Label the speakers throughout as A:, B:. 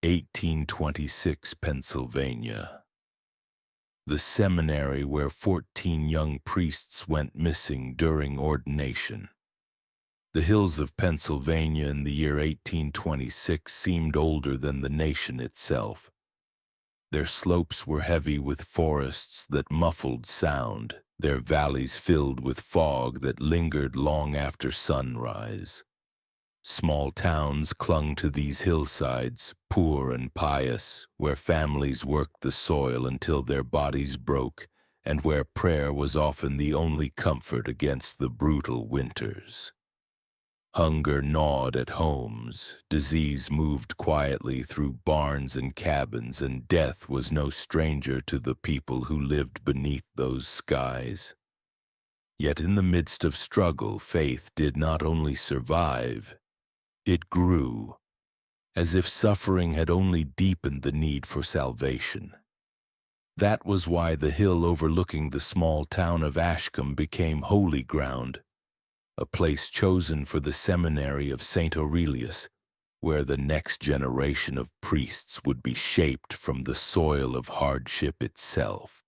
A: 1826 Pennsylvania. The seminary where 14 young priests went missing during ordination. The hills of Pennsylvania in the year 1826 seemed older than the nation itself. Their slopes were heavy with forests that muffled sound, their valleys filled with fog that lingered long after sunrise. Small towns clung to these hillsides, poor and pious, where families worked the soil until their bodies broke, and where prayer was often the only comfort against the brutal winters. Hunger gnawed at homes, disease moved quietly through barns and cabins, and death was no stranger to the people who lived beneath those skies. Yet in the midst of struggle, faith did not only survive, it grew, as if suffering had only deepened the need for salvation. That was why the hill overlooking the small town of Ashcombe became holy ground, a place chosen for the seminary of St. Aurelius, where the next generation of priests would be shaped from the soil of hardship itself.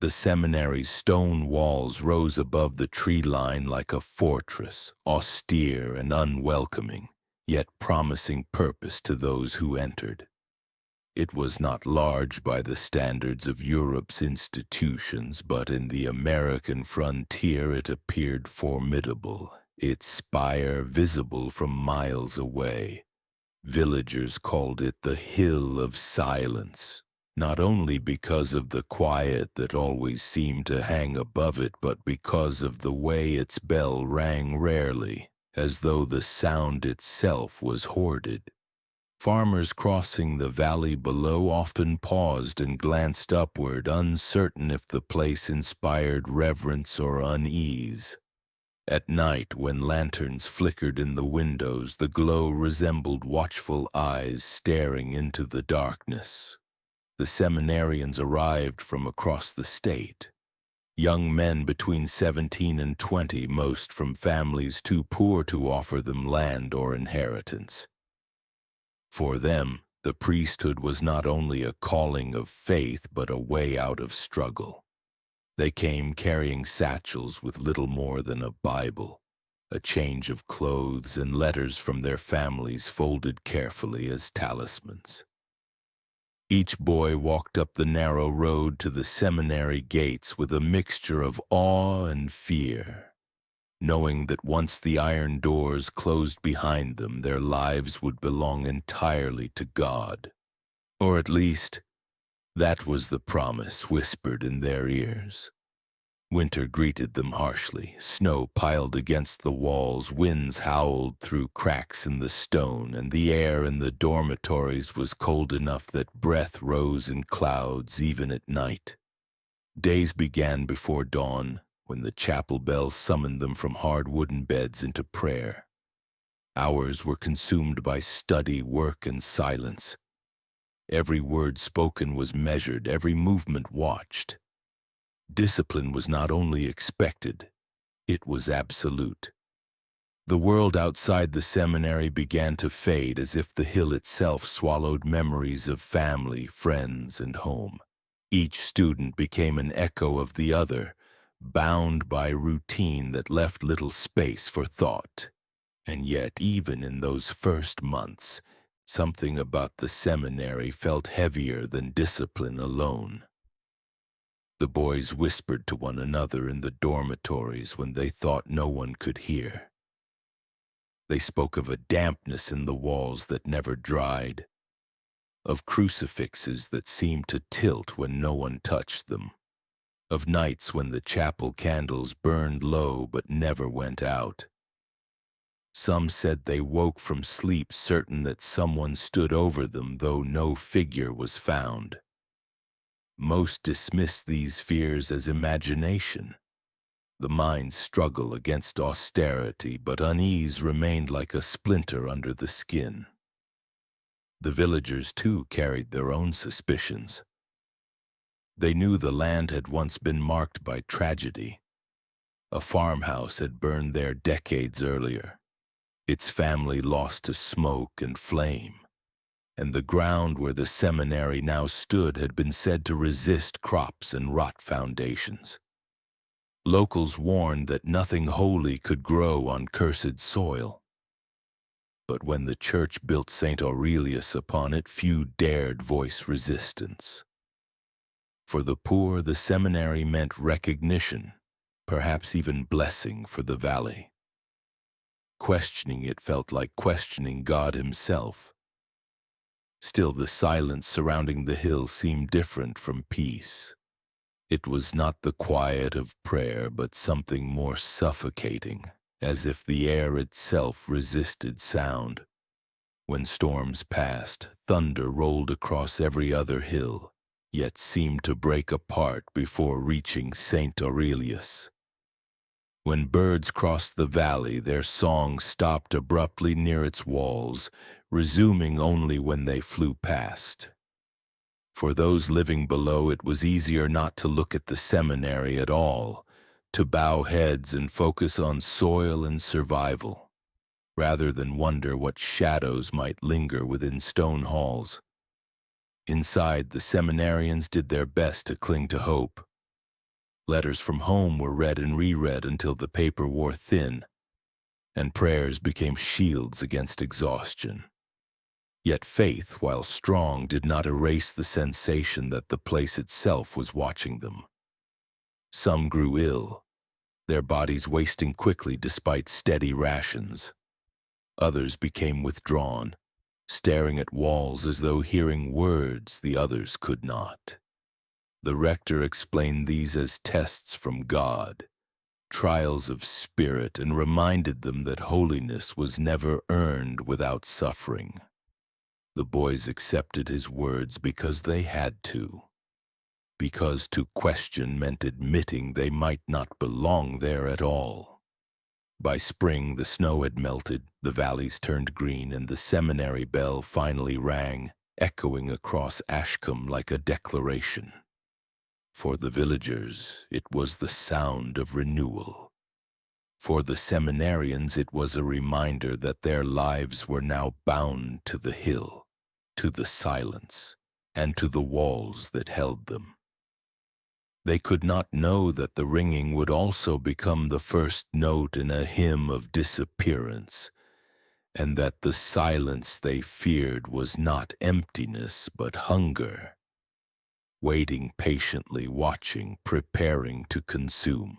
A: The seminary's stone walls rose above the tree line like a fortress, austere and unwelcoming, yet promising purpose to those who entered. It was not large by the standards of Europe's institutions, but in the American frontier it appeared formidable, its spire visible from miles away. Villagers called it the Hill of Silence, not only because of the quiet that always seemed to hang above it, but because of the way its bell rang rarely, as though the sound itself was hoarded. Farmers crossing the valley below often paused and glanced upward, uncertain if the place inspired reverence or unease. At night, when lanterns flickered in the windows, the glow resembled watchful eyes staring into the darkness. The seminarians arrived from across the state. Young men between 17 and 20, most from families too poor to offer them land or inheritance. For them, the priesthood was not only a calling of faith, but a way out of struggle. They came carrying satchels with little more than a Bible, a change of clothes, and letters from their families folded carefully as talismans. Each boy walked up the narrow road to the seminary gates with a mixture of awe and fear, knowing that once the iron doors closed behind them, their lives would belong entirely to God. Or at least, that was the promise whispered in their ears. Winter greeted them harshly. Snow piled against the walls, winds howled through cracks in the stone, and the air in the dormitories was cold enough that breath rose in clouds even at night. Days began before dawn, when the chapel bells summoned them from hard wooden beds into prayer. Hours were consumed by study, work, and silence. Every word spoken was measured, every movement watched. Discipline was not only expected, it was absolute. The world outside the seminary began to fade, as if the hill itself swallowed memories of family, friends, and home. Each student became an echo of the other, bound by routine that left little space for thought. And yet, even in those first months, something about the seminary felt heavier than discipline alone. The boys whispered to one another in the dormitories when they thought no one could hear. They spoke of a dampness in the walls that never dried, of crucifixes that seemed to tilt when no one touched them, of nights when the chapel candles burned low but never went out. Some said they woke from sleep certain that someone stood over them, though no figure was found. Most dismissed these fears as imagination. The mind's struggle against austerity, but unease remained like a splinter under the skin. The villagers, too, carried their own suspicions. They knew the land had once been marked by tragedy. A farmhouse had burned there decades earlier, its family lost to smoke and flame. and the ground where the seminary now stood had been said to resist crops and rot foundations. Locals warned that nothing holy could grow on cursed soil. But when the church built St. Aurelius upon it, few dared voice resistance. For the poor, the seminary meant recognition, perhaps even blessing for the valley. Questioning it felt like questioning God himself. Still, the silence surrounding the hill seemed different from peace. It was not the quiet of prayer, but something more suffocating, as if the air itself resisted sound. When storms passed, thunder rolled across every other hill, yet seemed to break apart before reaching St. Aurelius. When birds crossed the valley, their song stopped abruptly near its walls, resuming only when they flew past. For those living below, it was easier not to look at the seminary at all, to bow heads and focus on soil and survival, rather than wonder what shadows might linger within stone halls. Inside, the seminarians did their best to cling to hope. Letters from home were read and reread until the paper wore thin, and prayers became shields against exhaustion. Yet faith, while strong, did not erase the sensation that the place itself was watching them. Some grew ill, their bodies wasting quickly despite steady rations. Others became withdrawn, staring at walls as though hearing words the others could not. The rector explained these as tests from God, trials of spirit, and reminded them that holiness was never earned without suffering. The boys accepted his words because they had to, because to question meant admitting they might not belong there at all. By spring, the snow had melted, the valleys turned green, and the seminary bell finally rang, echoing across Ashcombe like a declaration. For the villagers, it was the sound of renewal. For the seminarians, it was a reminder that their lives were now bound to the hill, to the silence, and to the walls that held them. They could not know that the ringing would also become the first note in a hymn of disappearance, and that the silence they feared was not emptiness but hunger, waiting patiently, watching, preparing to consume.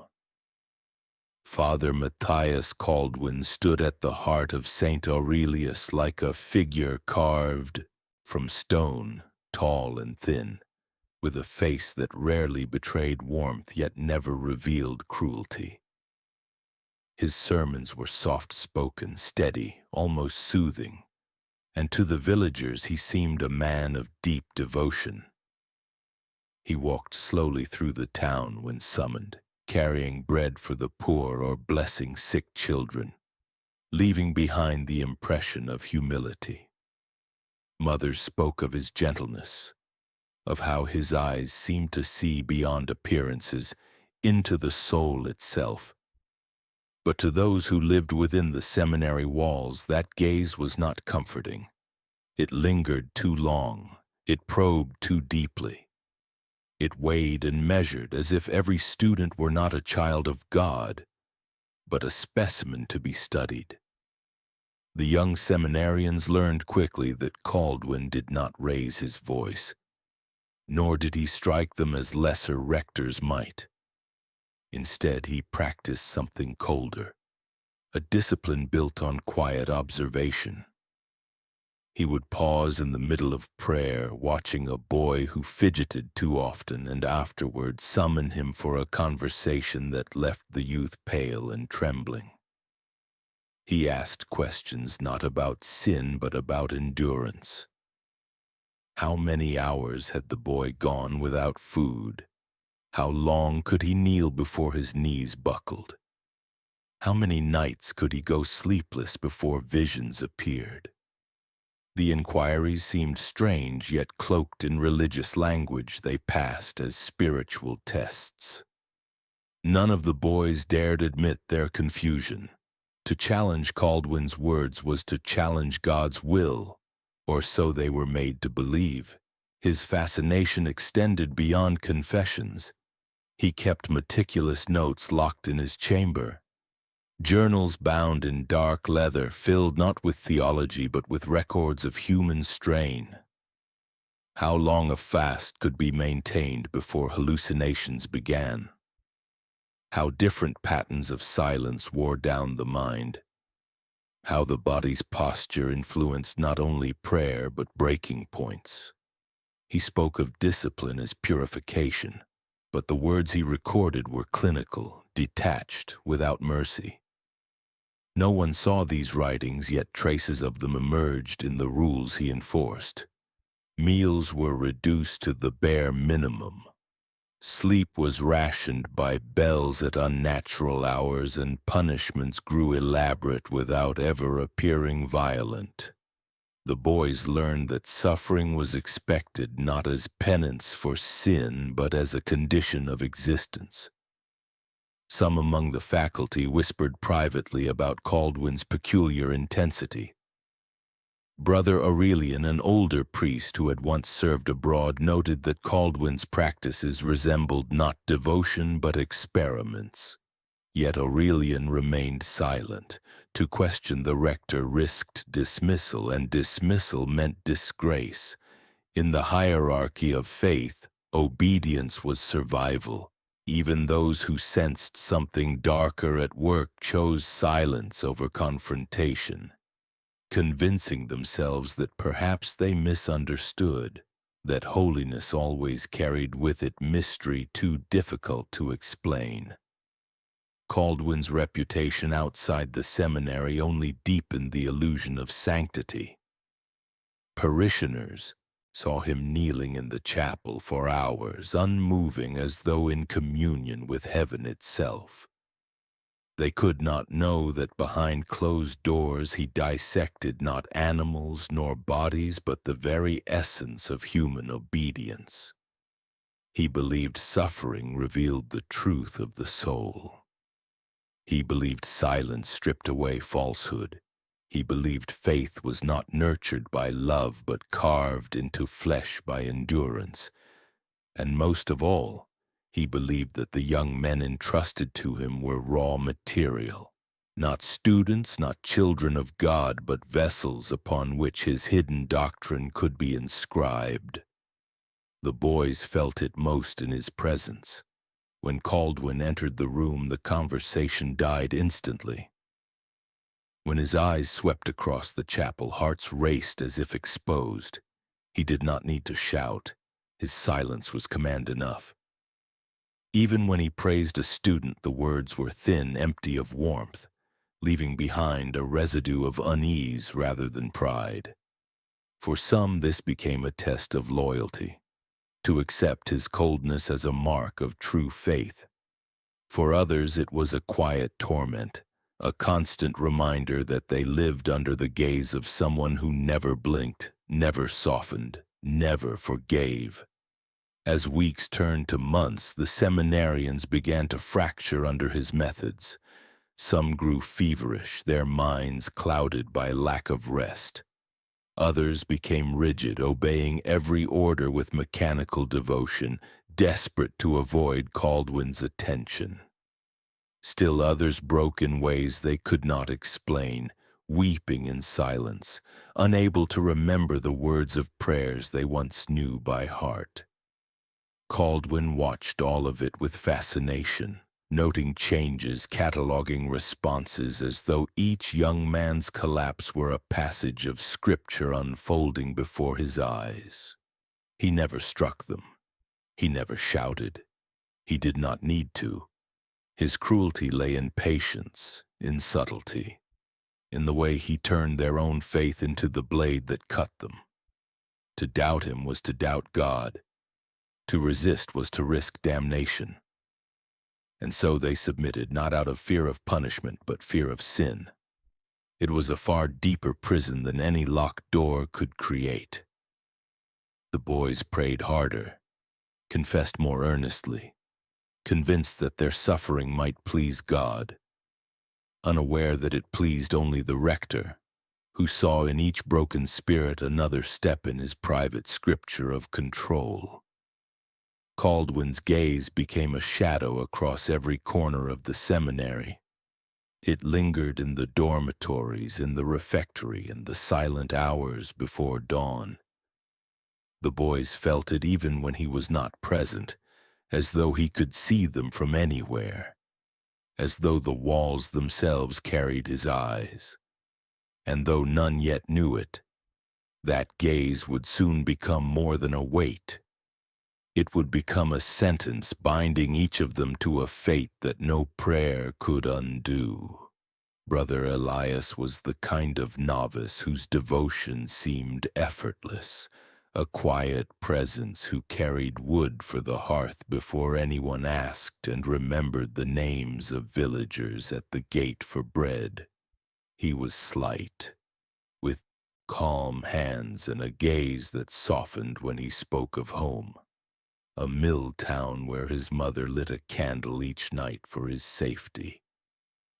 A: Father Matthias Caldwin stood at the heart of St. Aurelius like a figure carved from stone, tall and thin, with a face that rarely betrayed warmth yet never revealed cruelty. His sermons were soft-spoken, steady, almost soothing, and to the villagers he seemed a man of deep devotion. He walked slowly through the town when summoned, carrying bread for the poor or blessing sick children, leaving behind the impression of humility. Mothers spoke of his gentleness, of how his eyes seemed to see beyond appearances into the soul itself. But to those who lived within the seminary walls, that gaze was not comforting. It lingered too long, it probed too deeply. It weighed and measured as if every student were not a child of God, but a specimen to be studied. The young seminarians learned quickly that Caldwin did not raise his voice, nor did he strike them as lesser rectors might. Instead, he practiced something colder, a discipline built on quiet observation. He would pause in the middle of prayer, watching a boy who fidgeted too often, and afterward summon him for a conversation that left the youth pale and trembling. He asked questions not about sin but about endurance. How many hours had the boy gone without food? How long could he kneel before his knees buckled? How many nights could he go sleepless before visions appeared? The inquiries seemed strange, yet cloaked in religious language, they passed as spiritual tests. None of the boys dared admit their confusion. To challenge Caldwin's words was to challenge God's will, or so they were made to believe. His fascination extended beyond confessions. He kept meticulous notes locked in his chamber, journals bound in dark leather, filled not with theology but with records of human strain. How long a fast could be maintained before hallucinations began. How different patterns of silence wore down the mind. How the body's posture influenced not only prayer but breaking points. He spoke of discipline as purification, but the words he recorded were clinical, detached, without mercy. No one saw these writings, yet traces of them emerged in the rules he enforced. Meals were reduced to the bare minimum. Sleep was rationed by bells at unnatural hours, and punishments grew elaborate without ever appearing violent. The boys learned that suffering was expected not as penance for sin, but as a condition of existence. Some among the faculty whispered privately about Caldwin's peculiar intensity. Brother Aurelian, an older priest who had once served abroad, noted that Caldwin's practices resembled not devotion but experiments. Yet Aurelian remained silent. To question the rector risked dismissal, and dismissal meant disgrace. In the hierarchy of faith, obedience was survival. Even those who sensed something darker at work chose silence over confrontation, convincing themselves that perhaps they misunderstood, that holiness always carried with it mystery too difficult to explain. Caldwin's reputation outside the seminary only deepened the illusion of sanctity. Parishioners saw him kneeling in the chapel for hours, unmoving as though in communion with heaven itself. They could not know that behind closed doors he dissected not animals nor bodies, but the very essence of human obedience. He believed suffering revealed the truth of the soul. He believed silence stripped away falsehood. He believed faith was not nurtured by love but carved into flesh by endurance. And most of all, he believed that the young men entrusted to him were raw material, not students, not children of God, but vessels upon which his hidden doctrine could be inscribed. The boys felt it most in his presence. When Caldwin entered the room, the conversation died instantly. When his eyes swept across the chapel, hearts raced as if exposed. He did not need to shout. His silence was command enough. Even when he praised a student, the words were thin, empty of warmth, leaving behind a residue of unease rather than pride. For some, this became a test of loyalty, to accept his coldness as a mark of true faith. For others, it was a quiet torment, a constant reminder that they lived under the gaze of someone who never blinked, never softened, never forgave. As weeks turned to months, the seminarians began to fracture under his methods. Some grew feverish, their minds clouded by lack of rest. Others became rigid, obeying every order with mechanical devotion, desperate to avoid Caldwin's attention. Still others broke in ways they could not explain, weeping in silence, unable to remember the words of prayers they once knew by heart. Caldwin watched all of it with fascination, noting changes, cataloging responses as though each young man's collapse were a passage of scripture unfolding before his eyes. He never struck them. He never shouted. He did not need to. His cruelty lay in patience, in subtlety, in the way he turned their own faith into the blade that cut them. To doubt him was to doubt God. To resist was to risk damnation. And so they submitted, not out of fear of punishment, but fear of sin. It was a far deeper prison than any locked door could create. The boys prayed harder, confessed more earnestly, convinced that their suffering might please God, unaware that it pleased only the rector, who saw in each broken spirit another step in his private scripture of control. Caldwin's gaze became a shadow across every corner of the seminary. It lingered in the dormitories, in the refectory, in the silent hours before dawn. The boys felt it even when he was not present, as though he could see them from anywhere, as though the walls themselves carried his eyes. And though none yet knew it, that gaze would soon become more than a weight. It would become a sentence binding each of them to a fate that no prayer could undo. Brother Elias was the kind of novice whose devotion seemed effortless, a quiet presence who carried wood for the hearth before anyone asked and remembered the names of villagers at the gate for bread. He was slight, with calm hands and a gaze that softened when he spoke of home, a mill town where his mother lit a candle each night for his safety.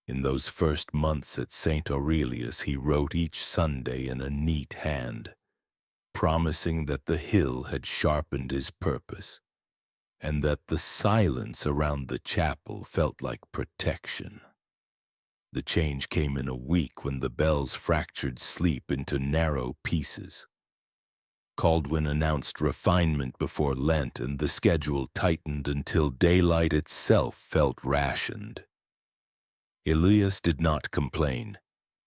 A: In those first months at St. Aurelius, he wrote each Sunday in a neat hand, promising that the hill had sharpened his purpose, and that the silence around the chapel felt like protection. The change came in a week when the bells fractured sleep into narrow pieces. Caldwin announced refinement before Lent, and the schedule tightened until daylight itself felt rationed. Elias did not complain.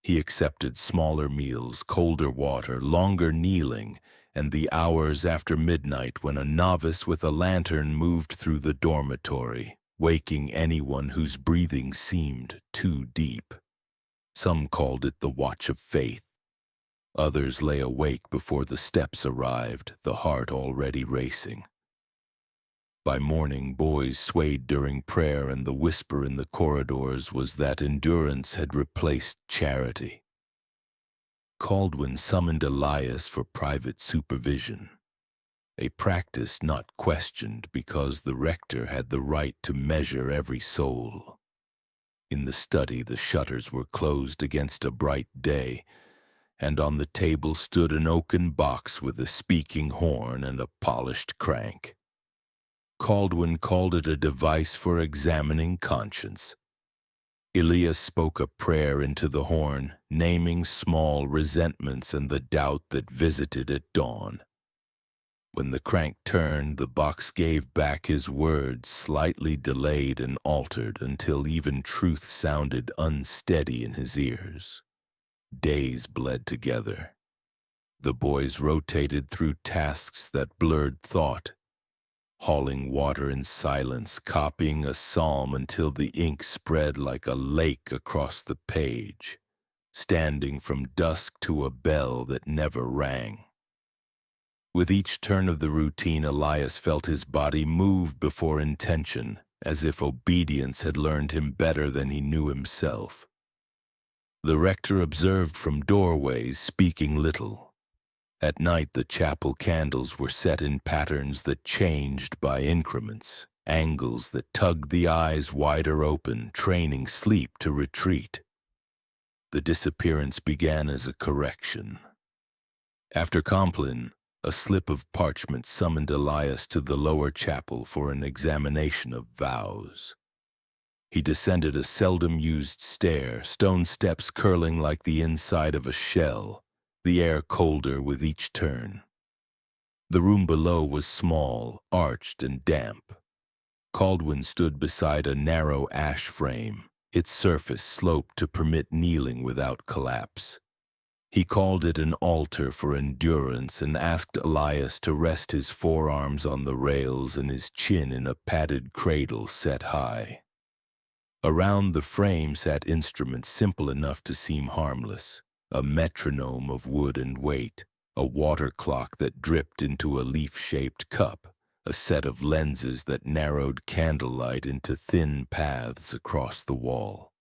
A: He accepted smaller meals, colder water, longer kneeling, and the hours after midnight when a novice with a lantern moved through the dormitory, waking anyone whose breathing seemed too deep. Some called it the watch of faith. Others lay awake before the steps arrived, the heart already racing. By morning, boys swayed during prayer, and the whisper in the corridors was that endurance had replaced charity. Caldwin summoned Elias for private supervision, a practice not questioned because the rector had the right to measure every soul. In the study, the shutters were closed against a bright day, and on the table stood an oaken box with a speaking horn and a polished crank. Caldwin called it a device for examining conscience. Elias spoke a prayer into the horn, naming small resentments and the doubt that visited at dawn. When the crank turned, the box gave back his words, slightly delayed and altered until even truth sounded unsteady in his ears. Days bled together. The boys rotated through tasks that blurred thought, hauling water in silence, copying a psalm until the ink spread like a lake across the page, standing from dusk to a bell that never rang. With each turn of the routine, Elias felt his body move before intention, as if obedience had learned him better than he knew himself. The rector observed from doorways, speaking little. At night, the chapel candles were set in patterns that changed by increments, angles that tugged the eyes wider open, training sleep to retreat. The disappearance began as a correction. After Compline, a slip of parchment summoned Elias to the lower chapel for an examination of vows. He descended a seldom-used stair, stone steps curling like the inside of a shell, the air colder with each turn. The room below was small, arched, and damp. Caldwin stood beside a narrow ash frame, its surface sloped to permit kneeling without collapse. He called it an altar for endurance and asked Elias to rest his forearms on the rails and his chin in a padded cradle set high. Around the frame sat instruments simple enough to seem harmless, a metronome of wood and weight, a water clock that dripped into a leaf-shaped cup, a set of lenses that narrowed candlelight into thin paths across the wall.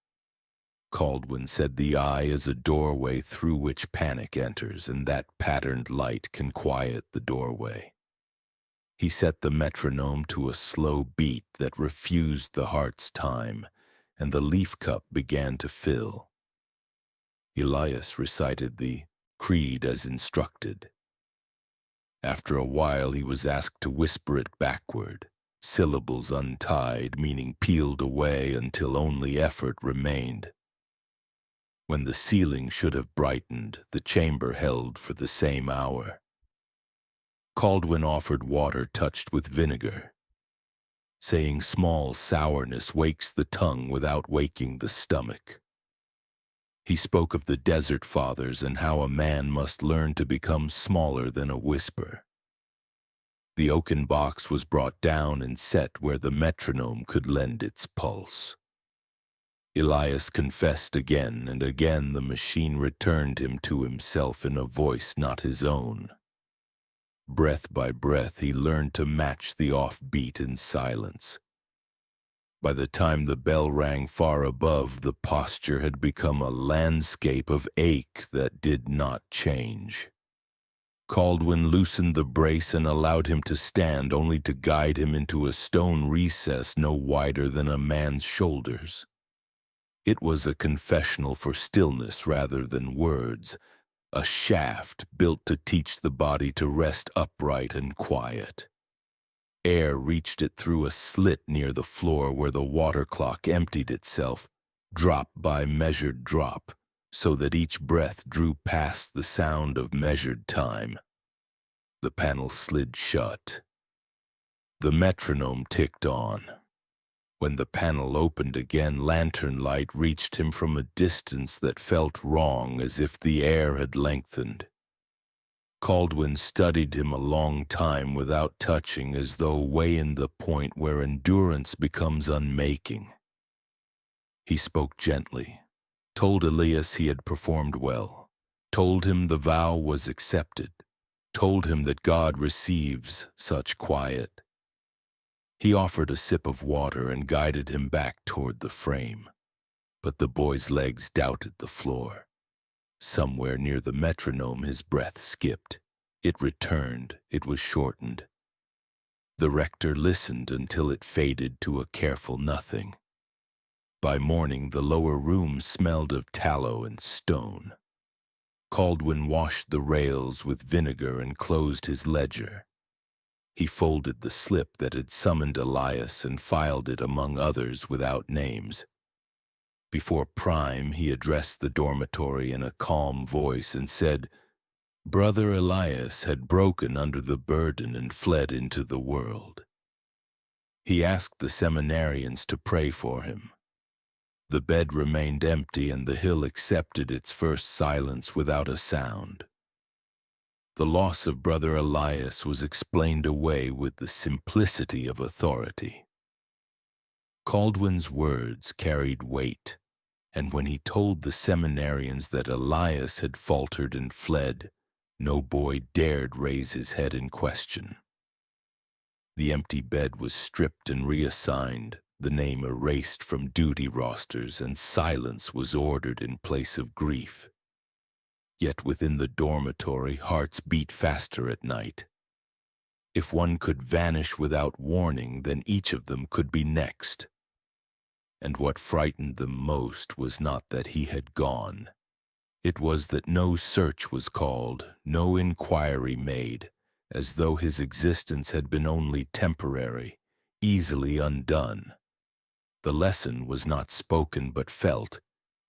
A: Caldwin said the eye is a doorway through which panic enters, and that patterned light can quiet the doorway. He set the metronome to a slow beat that refused the heart's time, and the leaf cup began to fill. Elias recited the creed as instructed. After a while he was asked to whisper it backward, syllables untied, meaning peeled away until only effort remained. When the ceiling should have brightened, the chamber held for the same hour. Caldwin offered water touched with vinegar, saying small sourness wakes the tongue without waking the stomach. He spoke of the desert fathers and how a man must learn to become smaller than a whisper. The oaken box was brought down and set where the metronome could lend its pulse. Elias confessed again, and again the machine returned him to himself in a voice not his own. Breath by breath he learned to match the off-beat in silence. By the time the bell rang far above, the posture had become a landscape of ache that did not change. Caldwin loosened the brace and allowed him to stand, only to guide him into a stone recess no wider than a man's shoulders. It was a confessional for stillness rather than words, a shaft built to teach the body to rest upright and quiet. Air reached it through a slit near the floor where the water clock emptied itself, drop by measured drop, so that each breath drew past the sound of measured time. The panel slid shut. The metronome ticked on. When the panel opened again, lantern light reached him from a distance that felt wrong, as if the air had lengthened. Caldwin studied him a long time without touching, as though weighing the point where endurance becomes unmaking. He spoke gently, told Elias he had performed well, told him the vow was accepted, told him that God receives such quiet. He offered a sip of water and guided him back toward the frame, but the boy's legs doubted the floor. Somewhere near the metronome his breath skipped. It returned, it was shortened. The rector listened until it faded to a careful nothing. By morning the lower room smelled of tallow and stone. Caldwin washed the rails with vinegar and closed his ledger. He folded the slip that had summoned Elias and filed it among others without names. Before prime, he addressed the dormitory in a calm voice and said, Brother Elias had broken under the burden and fled into the world. He asked the seminarians to pray for him. The bed remained empty and the hill accepted its first silence without a sound. The loss of Brother Elias was explained away with the simplicity of authority. Caldwin's words carried weight, and when he told the seminarians that Elias had faltered and fled, no boy dared raise his head in question. The empty bed was stripped and reassigned, the name erased from duty rosters, and silence was ordered in place of grief. Yet within the dormitory, hearts beat faster at night. If one could vanish without warning, then each of them could be next. And what frightened them most was not that he had gone. It was that no search was called, no inquiry made, as though his existence had been only temporary, easily undone. The lesson was not spoken but felt.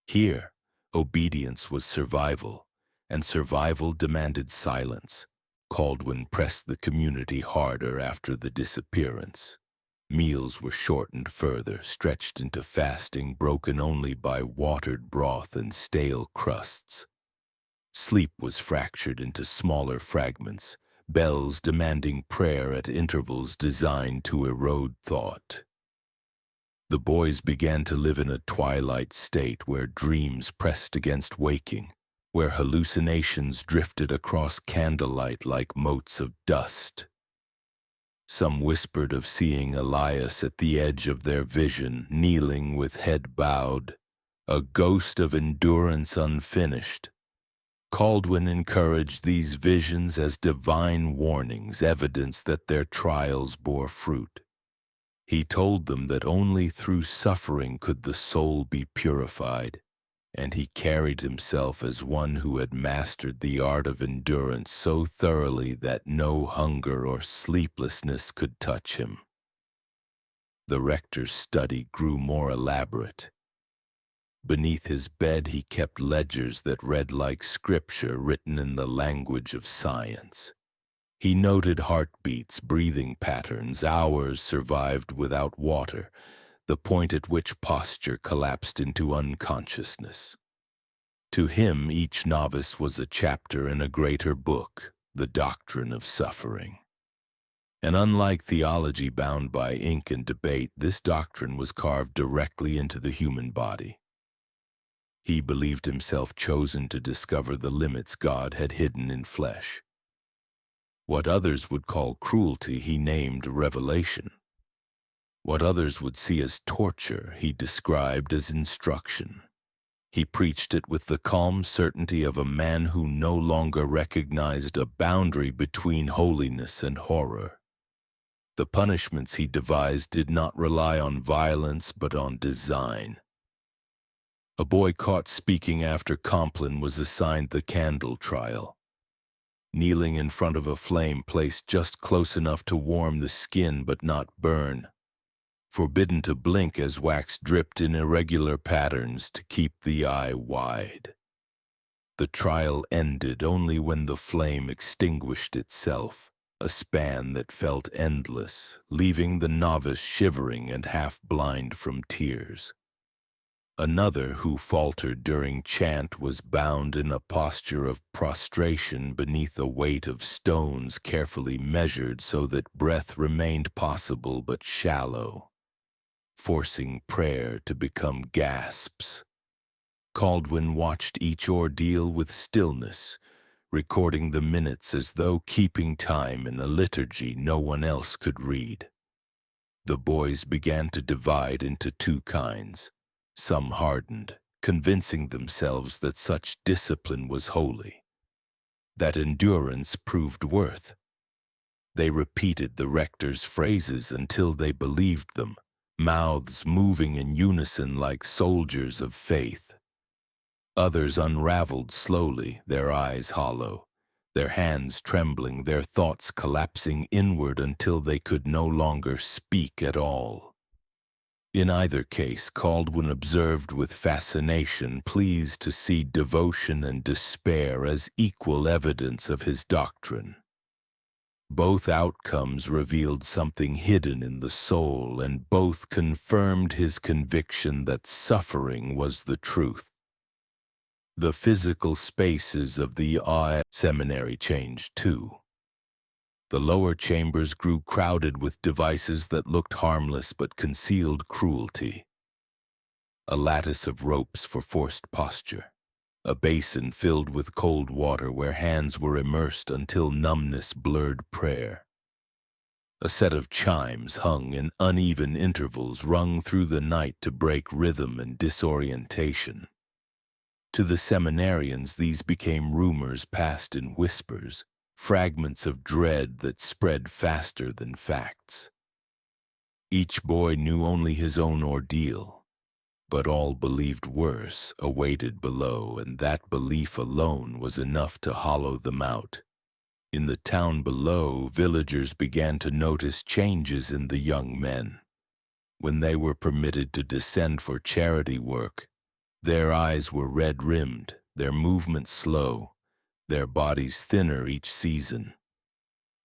A: Here, obedience was survival, and survival demanded silence. Caldwin pressed the community harder after the disappearance. Meals were shortened further, stretched into fasting, broken only by watered broth and stale crusts. Sleep was fractured into smaller fragments, bells demanding prayer at intervals designed to erode thought. The boys began to live in a twilight state where dreams pressed against waking, where hallucinations drifted across candlelight like motes of dust. Some whispered of seeing Elias at the edge of their vision, kneeling with head bowed, a ghost of endurance unfinished. Caldwin encouraged these visions as divine warnings, evidence that their trials bore fruit. He told them that only through suffering could the soul be purified, and he carried himself as one who had mastered the art of endurance so thoroughly that no hunger or sleeplessness could touch him. The rector's study grew more elaborate. Beneath his bed he kept ledgers that read like scripture written in the language of science. He noted heartbeats, breathing patterns, hours survived without water, the point at which posture collapsed into unconsciousness. To him, each novice was a chapter in a greater book, the doctrine of suffering. And unlike theology bound by ink and debate, this doctrine was carved directly into the human body. He believed himself chosen to discover the limits God had hidden in flesh. What others would call cruelty, he named revelation. What others would see as torture, he described as instruction. He preached it with the calm certainty of a man who no longer recognized a boundary between holiness and horror. The punishments he devised did not rely on violence but on design. A boy caught speaking after Compline was assigned the candle trial. Kneeling in front of a flame placed just close enough to warm the skin but not burn. Forbidden to blink as wax dripped in irregular patterns to keep the eye wide. The trial ended only when the flame extinguished itself, a span that felt endless, leaving the novice shivering and half-blind from tears. Another who faltered during chant was bound in a posture of prostration beneath a weight of stones carefully measured so that breath remained possible but shallow, forcing prayer to become gasps. Caldwin watched each ordeal with stillness, recording the minutes as though keeping time in a liturgy no one else could read. The boys began to divide into two kinds. Some hardened, convincing themselves that such discipline was holy, that endurance proved worth. They repeated the rector's phrases until they believed them, mouths moving in unison like soldiers of faith. Others unraveled slowly, their eyes hollow, their hands trembling, their thoughts collapsing inward until they could no longer speak at all. In either case, Caldwin observed with fascination, pleased to see devotion and despair as equal evidence of his doctrine. Both outcomes revealed something hidden in the soul, and both confirmed his conviction that suffering was the truth. The physical spaces of the Seminary changed too. The lower chambers grew crowded with devices that looked harmless but concealed cruelty. A lattice of ropes for forced posture, a basin filled with cold water where hands were immersed until numbness blurred prayer. A set of chimes hung in uneven intervals rung through the night to break rhythm and disorientation. To the seminarians, these became rumors passed in whispers, fragments of dread that spread faster than facts. Each boy knew only his own ordeal, but all believed worse awaited below, and that belief alone was enough to hollow them out. In the town below, villagers began to notice changes in the young men. When they were permitted to descend for charity work, their eyes were red-rimmed, their movements slow, their bodies thinner each season.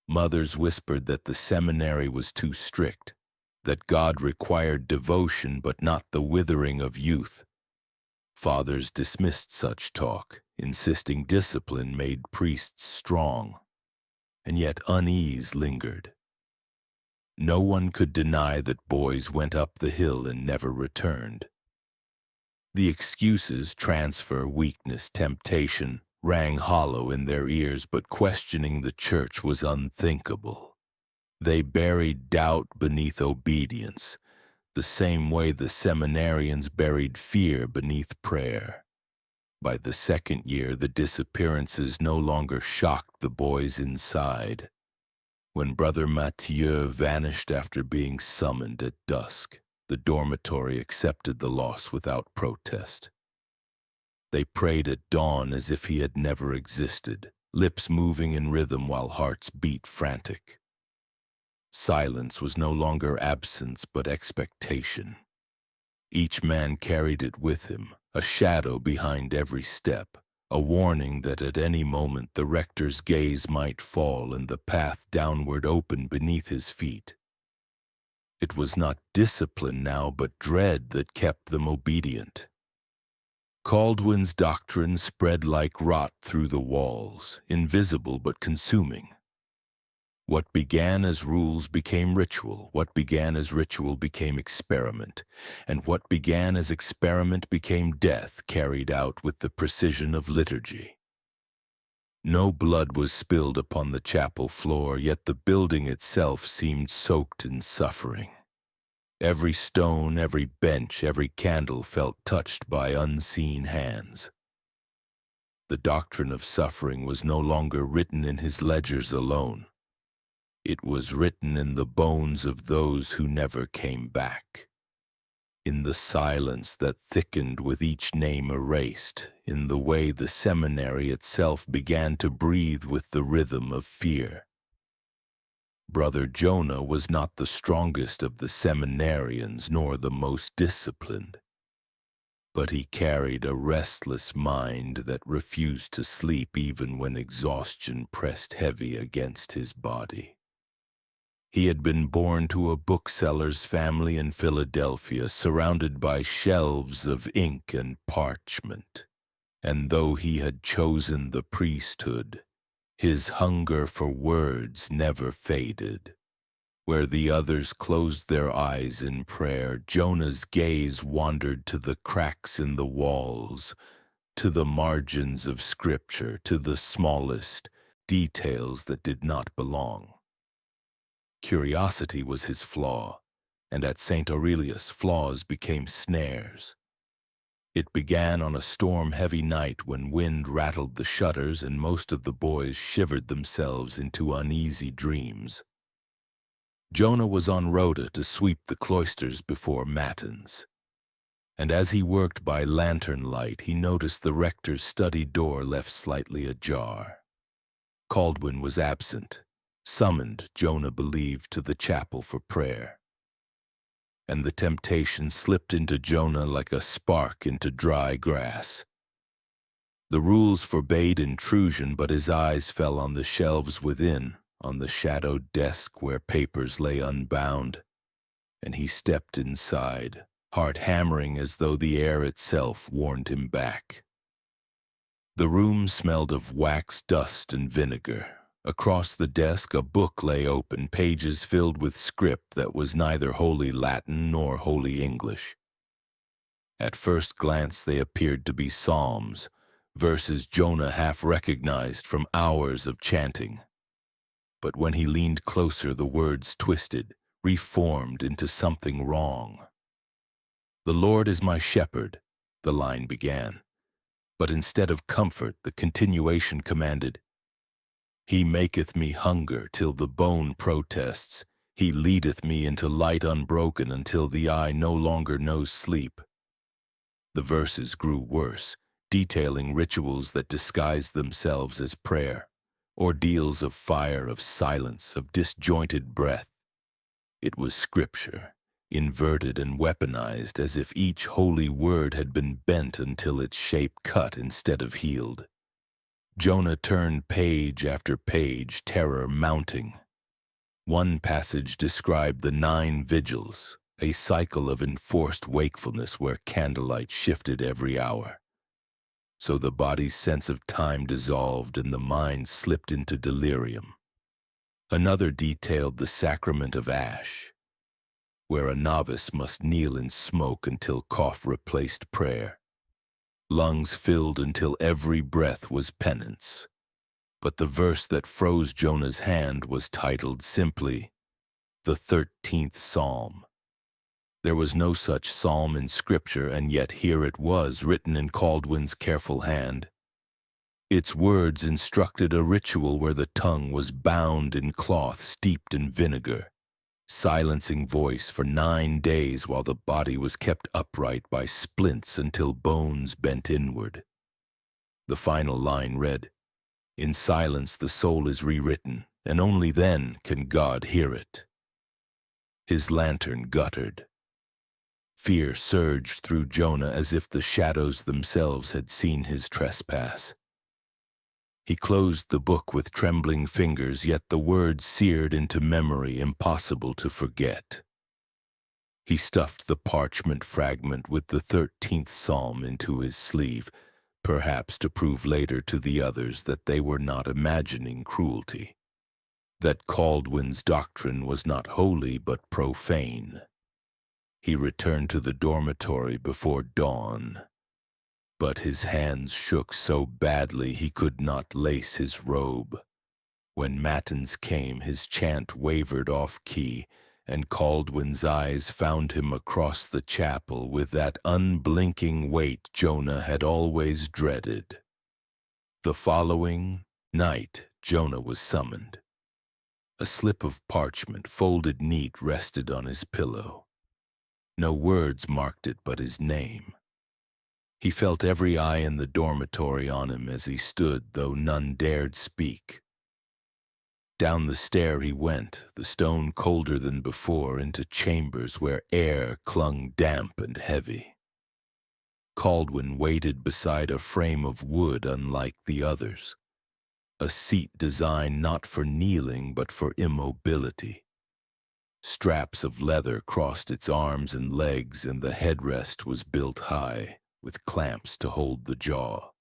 A: Mothers whispered that the seminary was too strict, that God required devotion but not the withering of youth. Fathers dismissed such talk, insisting discipline made priests strong. And yet unease lingered. No one could deny that boys went up the hill and never returned. The excuses, transfer, weakness, temptation, rang hollow in their ears, but questioning the church was unthinkable. They buried doubt beneath obedience, the same way the seminarians buried fear beneath prayer. By the second year, the disappearances no longer shocked the boys inside. When Brother Mathieu vanished after being summoned at dusk, the dormitory accepted the loss without protest. They prayed at dawn as if he had never existed, lips moving in rhythm while hearts beat frantic. Silence was no longer absence but expectation. Each man carried it with him, a shadow behind every step, a warning that at any moment the rector's gaze might fall and the path downward open beneath his feet. It was not discipline now but dread that kept them obedient. Caldwin's doctrine spread like rot through the walls, invisible but consuming. What began as rules became ritual, what began as ritual became experiment, and what began as experiment became death carried out with the precision of liturgy. No blood was spilled upon the chapel floor, yet the building itself seemed soaked in suffering. Every stone, every bench, every candle felt touched by unseen hands. The doctrine of suffering was no longer written in his ledgers alone. It was written in the bones of those who never came back. In the silence that thickened with each name erased, in the way the seminary itself began to breathe with the rhythm of fear. Brother Jonah was not the strongest of the seminarians nor the most disciplined, but he carried a restless mind that refused to sleep even when exhaustion pressed heavy against his body. He had been born to a bookseller's family in Philadelphia, surrounded by shelves of ink and parchment. And though he had chosen the priesthood, his hunger for words never faded. Where the others closed their eyes in prayer, Jonah's gaze wandered to the cracks in the walls, to the margins of Scripture, to the smallest details that did not belong. Curiosity was his flaw, and at St. Aurelius, flaws became snares. It began on a storm-heavy night when wind rattled the shutters and most of the boys shivered themselves into uneasy dreams. Jonah was on rota to sweep the cloisters before matins, and as he worked by lantern light, he noticed the rector's study door left slightly ajar. Caldwin was absent, summoned, Jonah believed, to the chapel for prayer. And the temptation slipped into Jonah like a spark into dry grass. The rules forbade intrusion, but his eyes fell on the shelves within, on the shadowed desk where papers lay unbound, and he stepped inside, heart hammering as though the air itself warned him back. The room smelled of wax, dust, and vinegar. Across the desk a book lay open, pages filled with script that was neither wholly Latin nor wholly English. At first glance they appeared to be psalms, verses Jonah half recognized from hours of chanting. But when he leaned closer, the words twisted, reformed into something wrong. "The Lord is my shepherd," the line began. But instead of comfort, the continuation commanded, "He maketh me hunger till the bone protests. He leadeth me into light unbroken until the eye no longer knows sleep." The verses grew worse, detailing rituals that disguised themselves as prayer, ordeals of fire, of silence, of disjointed breath. It was scripture, inverted and weaponized as if each holy word had been bent until its shape cut instead of healed. Jonah turned page after page, terror mounting. One passage described the 9 vigils, a cycle of enforced wakefulness where candlelight shifted every hour. So the body's sense of time dissolved and the mind slipped into delirium. Another detailed the sacrament of ash, where a novice must kneel in smoke until cough replaced prayer. Lungs filled until every breath was penance. But the verse that froze Jonah's hand was titled simply, "The 13th Psalm." There was no such psalm in Scripture, and yet here it was, written in Caldwin's careful hand. Its words instructed a ritual where the tongue was bound in cloth steeped in vinegar, silencing voice for 9 days while the body was kept upright by splints until bones bent inward. The final line read, "In silence the soul is rewritten, and only then can God hear it." His lantern guttered. Fear surged through Jonah as if the shadows themselves had seen his trespass. He closed the book with trembling fingers, yet the words seared into memory, impossible to forget. He stuffed the parchment fragment with the 13th Psalm into his sleeve, perhaps to prove later to the others that they were not imagining cruelty, that Caldwell's doctrine was not holy but profane. He returned to the dormitory before dawn, but his hands shook so badly he could not lace his robe. When matins came, his chant wavered off-key, and Caldwell's eyes found him across the chapel with that unblinking weight Jonah had always dreaded. The following night, Jonah was summoned. A slip of parchment, folded neat, rested on his pillow. No words marked it but his name. He felt every eye in the dormitory on him as he stood, though none dared speak. Down the stair he went, the stone colder than before, into chambers where air clung damp and heavy. Caldwell waited beside a frame of wood unlike the others, a seat designed not for kneeling but for immobility. Straps of leather crossed its arms and legs, and the headrest was built high, with clamps to hold the jaw.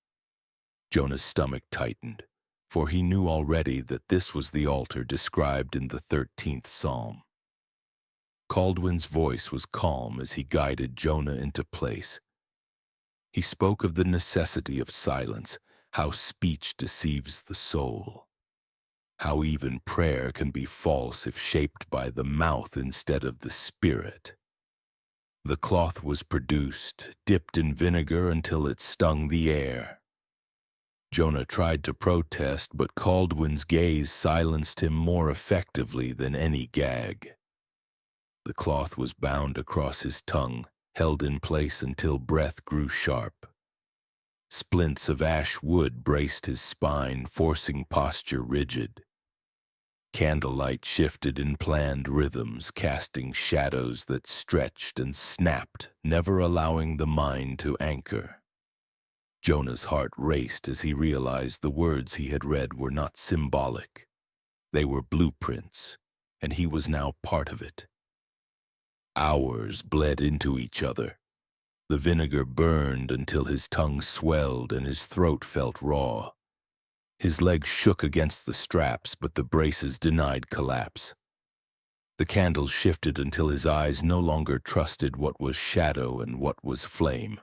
A: Jonah's stomach tightened, for he knew already that this was the altar described in the 13th Psalm. Caldwell's voice was calm as he guided Jonah into place. He spoke of the necessity of silence, how speech deceives the soul, how even prayer can be false if shaped by the mouth instead of the spirit. The cloth was produced, dipped in vinegar until it stung the air. Jonah tried to protest, but Caldwell's gaze silenced him more effectively than any gag. The cloth was bound across his tongue, held in place until breath grew sharp. Splints of ash wood braced his spine, forcing posture rigid. Candlelight shifted in planned rhythms, casting shadows that stretched and snapped, never allowing the mind to anchor. Jonah's heart raced as he realized the words he had read were not symbolic. They were blueprints, and he was now part of it. Hours bled into each other. The vinegar burned until his tongue swelled and his throat felt raw. His legs shook against the straps, but the braces denied collapse. The candles shifted until his eyes no longer trusted what was shadow and what was flame.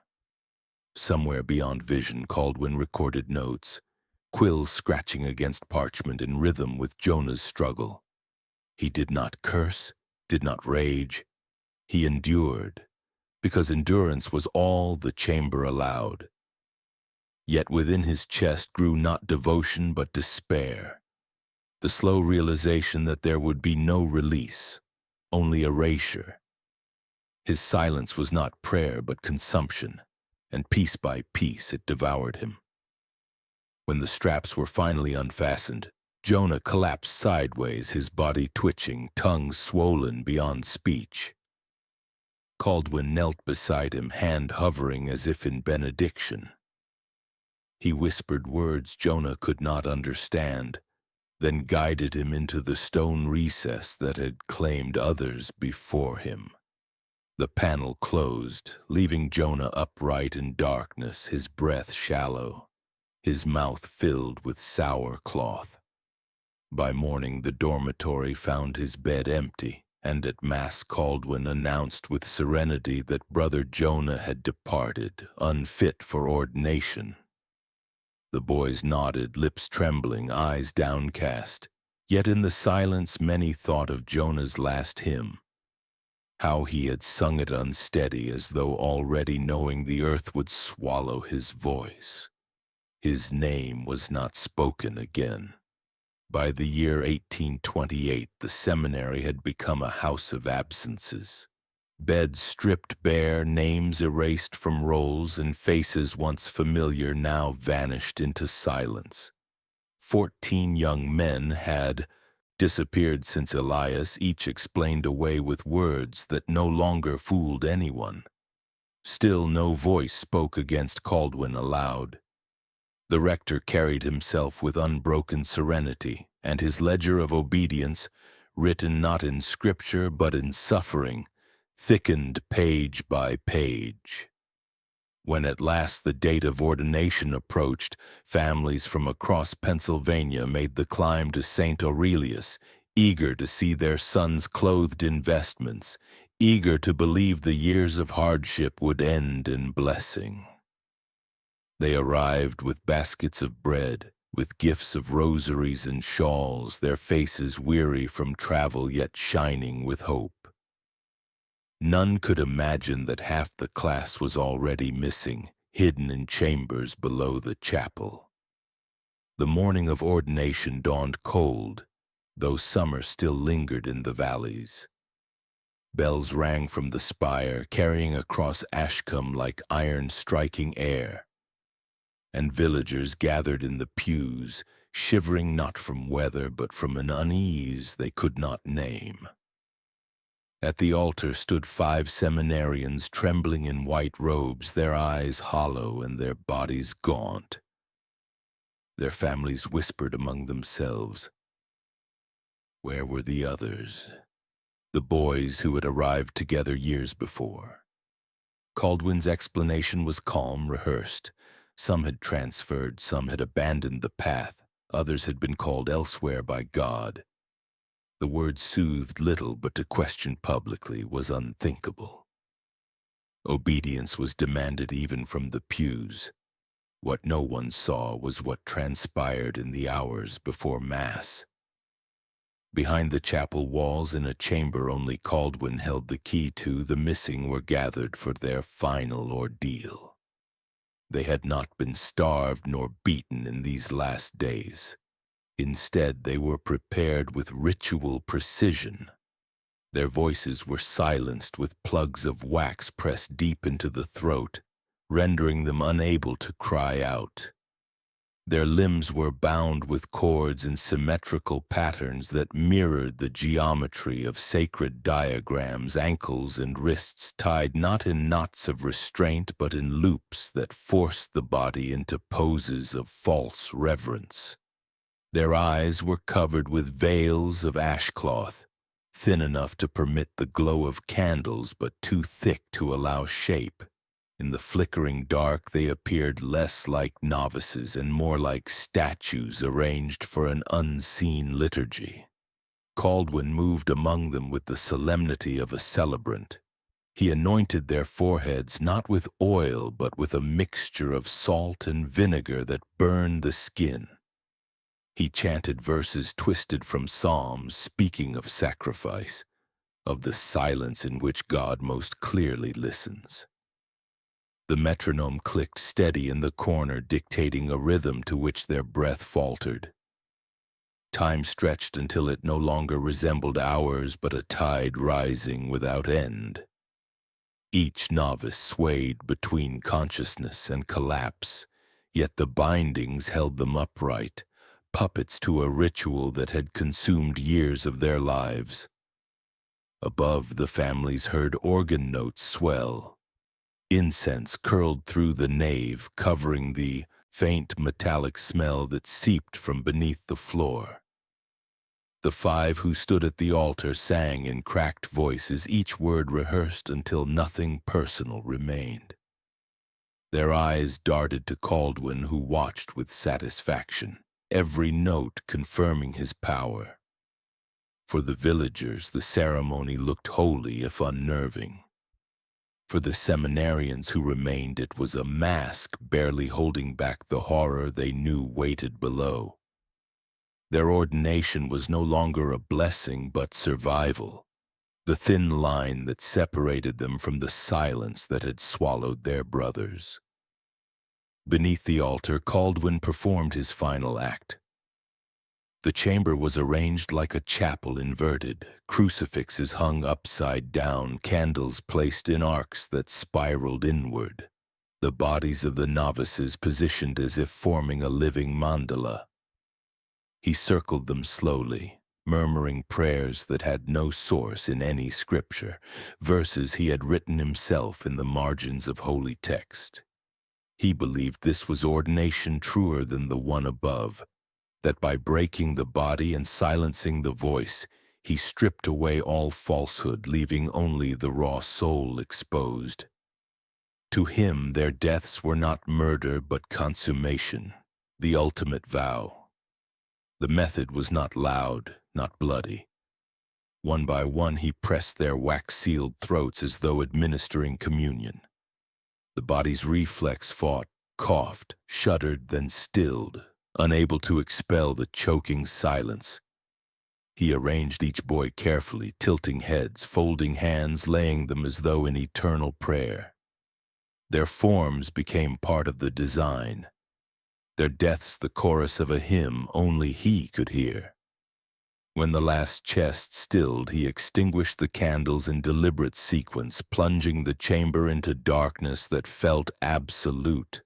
A: Somewhere beyond vision, Caldwell recorded notes, quills scratching against parchment in rhythm with Jonah's struggle. He did not curse, did not rage. He endured, because endurance was all the chamber allowed. Yet within his chest grew not devotion but despair, the slow realization that there would be no release, only erasure. His silence was not prayer but consumption, and piece by piece it devoured him. When the straps were finally unfastened, Jonah collapsed sideways, his body twitching, tongue swollen beyond speech. Caldwell knelt beside him, hand hovering as if in benediction. He whispered words Jonah could not understand, then guided him into the stone recess that had claimed others before him. The panel closed, leaving Jonah upright in darkness, his breath shallow, his mouth filled with sour cloth. By morning, the dormitory found his bed empty, and at Mass Caldwell announced with serenity that Brother Jonah had departed, unfit for ordination. The boys nodded, lips trembling, eyes downcast. Yet in the silence many thought of Jonah's last hymn, how he had sung it unsteady as though already knowing the earth would swallow his voice. His name was not spoken again. By the year 1828, the seminary had become a house of absences. Beds stripped bare, names erased from rolls, and faces once familiar now vanished into silence. 14 young men had disappeared since Elias, each explained away with words that no longer fooled anyone. Still no voice spoke against Caldwin aloud. The rector carried himself with unbroken serenity, and his ledger of obedience, written not in scripture but in suffering, thickened page by page. When at last the date of ordination approached, families from across Pennsylvania made the climb to St. Aurelius, eager to see their sons clothed in vestments, eager to believe the years of hardship would end in blessing. They arrived with baskets of bread, with gifts of rosaries and shawls, their faces weary from travel yet shining with hope. None could imagine that half the class was already missing, hidden in chambers below the chapel. The morning of ordination dawned cold, though summer still lingered in the valleys. Bells rang from the spire, carrying across Ashcombe like iron striking air, and villagers gathered in the pews, shivering not from weather but from an unease they could not name. At the altar stood 5 seminarians trembling in white robes, their eyes hollow and their bodies gaunt. Their families whispered among themselves. Where were the others? The boys who had arrived together years before. Caldwin's explanation was calm, rehearsed. Some had transferred, some had abandoned the path, others had been called elsewhere by God. The word soothed little, but to question publicly was unthinkable. Obedience was demanded even from the pews. What no one saw was what transpired in the hours before Mass. Behind the chapel walls, in a chamber only Caldwin held the key to, the missing were gathered for their final ordeal. They had not been starved nor beaten in these last days. Instead, they were prepared with ritual precision. Their voices were silenced with plugs of wax pressed deep into the throat, rendering them unable to cry out. Their limbs were bound with cords in symmetrical patterns that mirrored the geometry of sacred diagrams, ankles and wrists tied not in knots of restraint but in loops that forced the body into poses of false reverence. Their eyes were covered with veils of ashcloth, thin enough to permit the glow of candles but too thick to allow shape. In the flickering dark, they appeared less like novices and more like statues arranged for an unseen liturgy. Caldwin moved among them with the solemnity of a celebrant. He anointed their foreheads not with oil but with a mixture of salt and vinegar that burned the skin. He chanted verses twisted from Psalms, speaking of sacrifice, of the silence in which God most clearly listens. The metronome clicked steady in the corner, dictating a rhythm to which their breath faltered. Time stretched until it no longer resembled hours, but a tide rising without end. Each novice swayed between consciousness and collapse, yet the bindings held them upright, puppets to a ritual that had consumed years of their lives. Above, the families heard organ notes swell. Incense curled through the nave, covering the faint metallic smell that seeped from beneath the floor. The 5 who stood at the altar sang in cracked voices, each word rehearsed until nothing personal remained. Their eyes darted to Caldwin, who watched with satisfaction, every note confirming his power. For the villagers, the ceremony looked holy if unnerving. For the seminarians who remained, it was a mask barely holding back the horror they knew waited below. Their ordination was no longer a blessing but survival, the thin line that separated them from the silence that had swallowed their brothers. Beneath the altar, Caldwin performed his final act. The chamber was arranged like a chapel inverted, crucifixes hung upside down, candles placed in arcs that spiraled inward, the bodies of the novices positioned as if forming a living mandala. He circled them slowly, murmuring prayers that had no source in any scripture, verses he had written himself in the margins of holy text. He believed this was ordination truer than the one above, that by breaking the body and silencing the voice, he stripped away all falsehood, leaving only the raw soul exposed. To him, their deaths were not murder but consummation, the ultimate vow. The method was not loud, not bloody. One by one, he pressed their wax-sealed throats as though administering communion. The body's reflex fought, coughed, shuddered, then stilled, unable to expel the choking silence. He arranged each boy carefully, tilting heads, folding hands, laying them as though in eternal prayer. Their forms became part of the design, their deaths the chorus of a hymn only he could hear. When the last chest stilled, he extinguished the candles in deliberate sequence, plunging the chamber into darkness that felt absolute.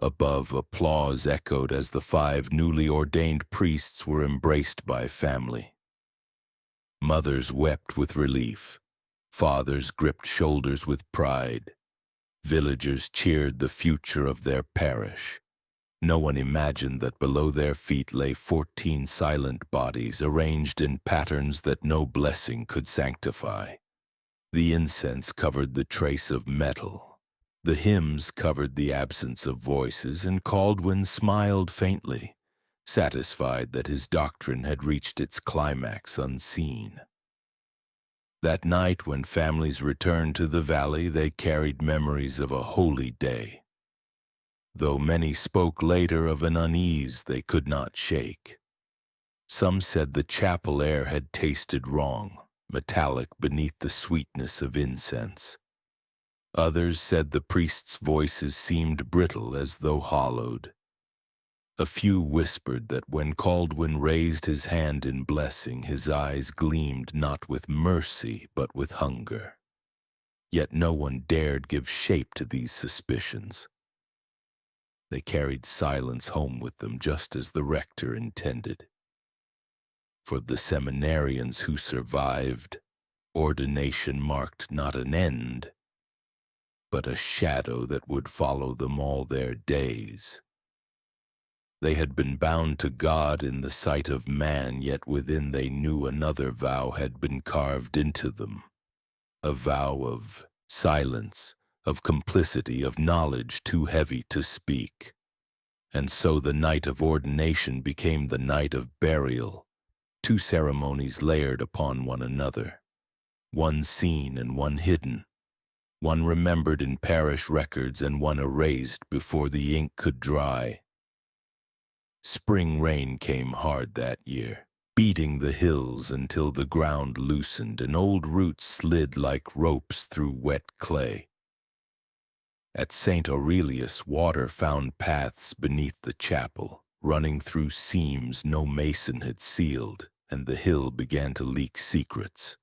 A: Above, applause echoed as the 5 newly ordained priests were embraced by family. Mothers wept with relief. Fathers gripped shoulders with pride. Villagers cheered the future of their parish. No one imagined that below their feet lay 14 silent bodies arranged in patterns that no blessing could sanctify. The incense covered the trace of metal. The hymns covered the absence of voices, and Caldwin smiled faintly, satisfied that his doctrine had reached its climax unseen. That night, when families returned to the valley, they carried memories of a holy day, though many spoke later of an unease they could not shake. Some said the chapel air had tasted wrong, metallic beneath the sweetness of incense. Others said the priests' voices seemed brittle as though hollowed. A few whispered that when Caldwin raised his hand in blessing, his eyes gleamed not with mercy but with hunger. Yet no one dared give shape to these suspicions. They carried silence home with them, just as the rector intended. For the seminarians who survived, ordination marked not an end, but a shadow that would follow them all their days. They had been bound to God in the sight of man, yet within they knew another vow had been carved into them, a vow of silence, of complicity, of knowledge too heavy to speak. And so the night of ordination became the night of burial, 2 ceremonies layered upon one another, one seen and one hidden, one remembered in parish records and one erased before the ink could dry. Spring rain came hard that year, beating the hills until the ground loosened and old roots slid like ropes through wet clay. At St. Aurelius, water found paths beneath the chapel, running through seams no mason had sealed, and the hill began to leak secrets.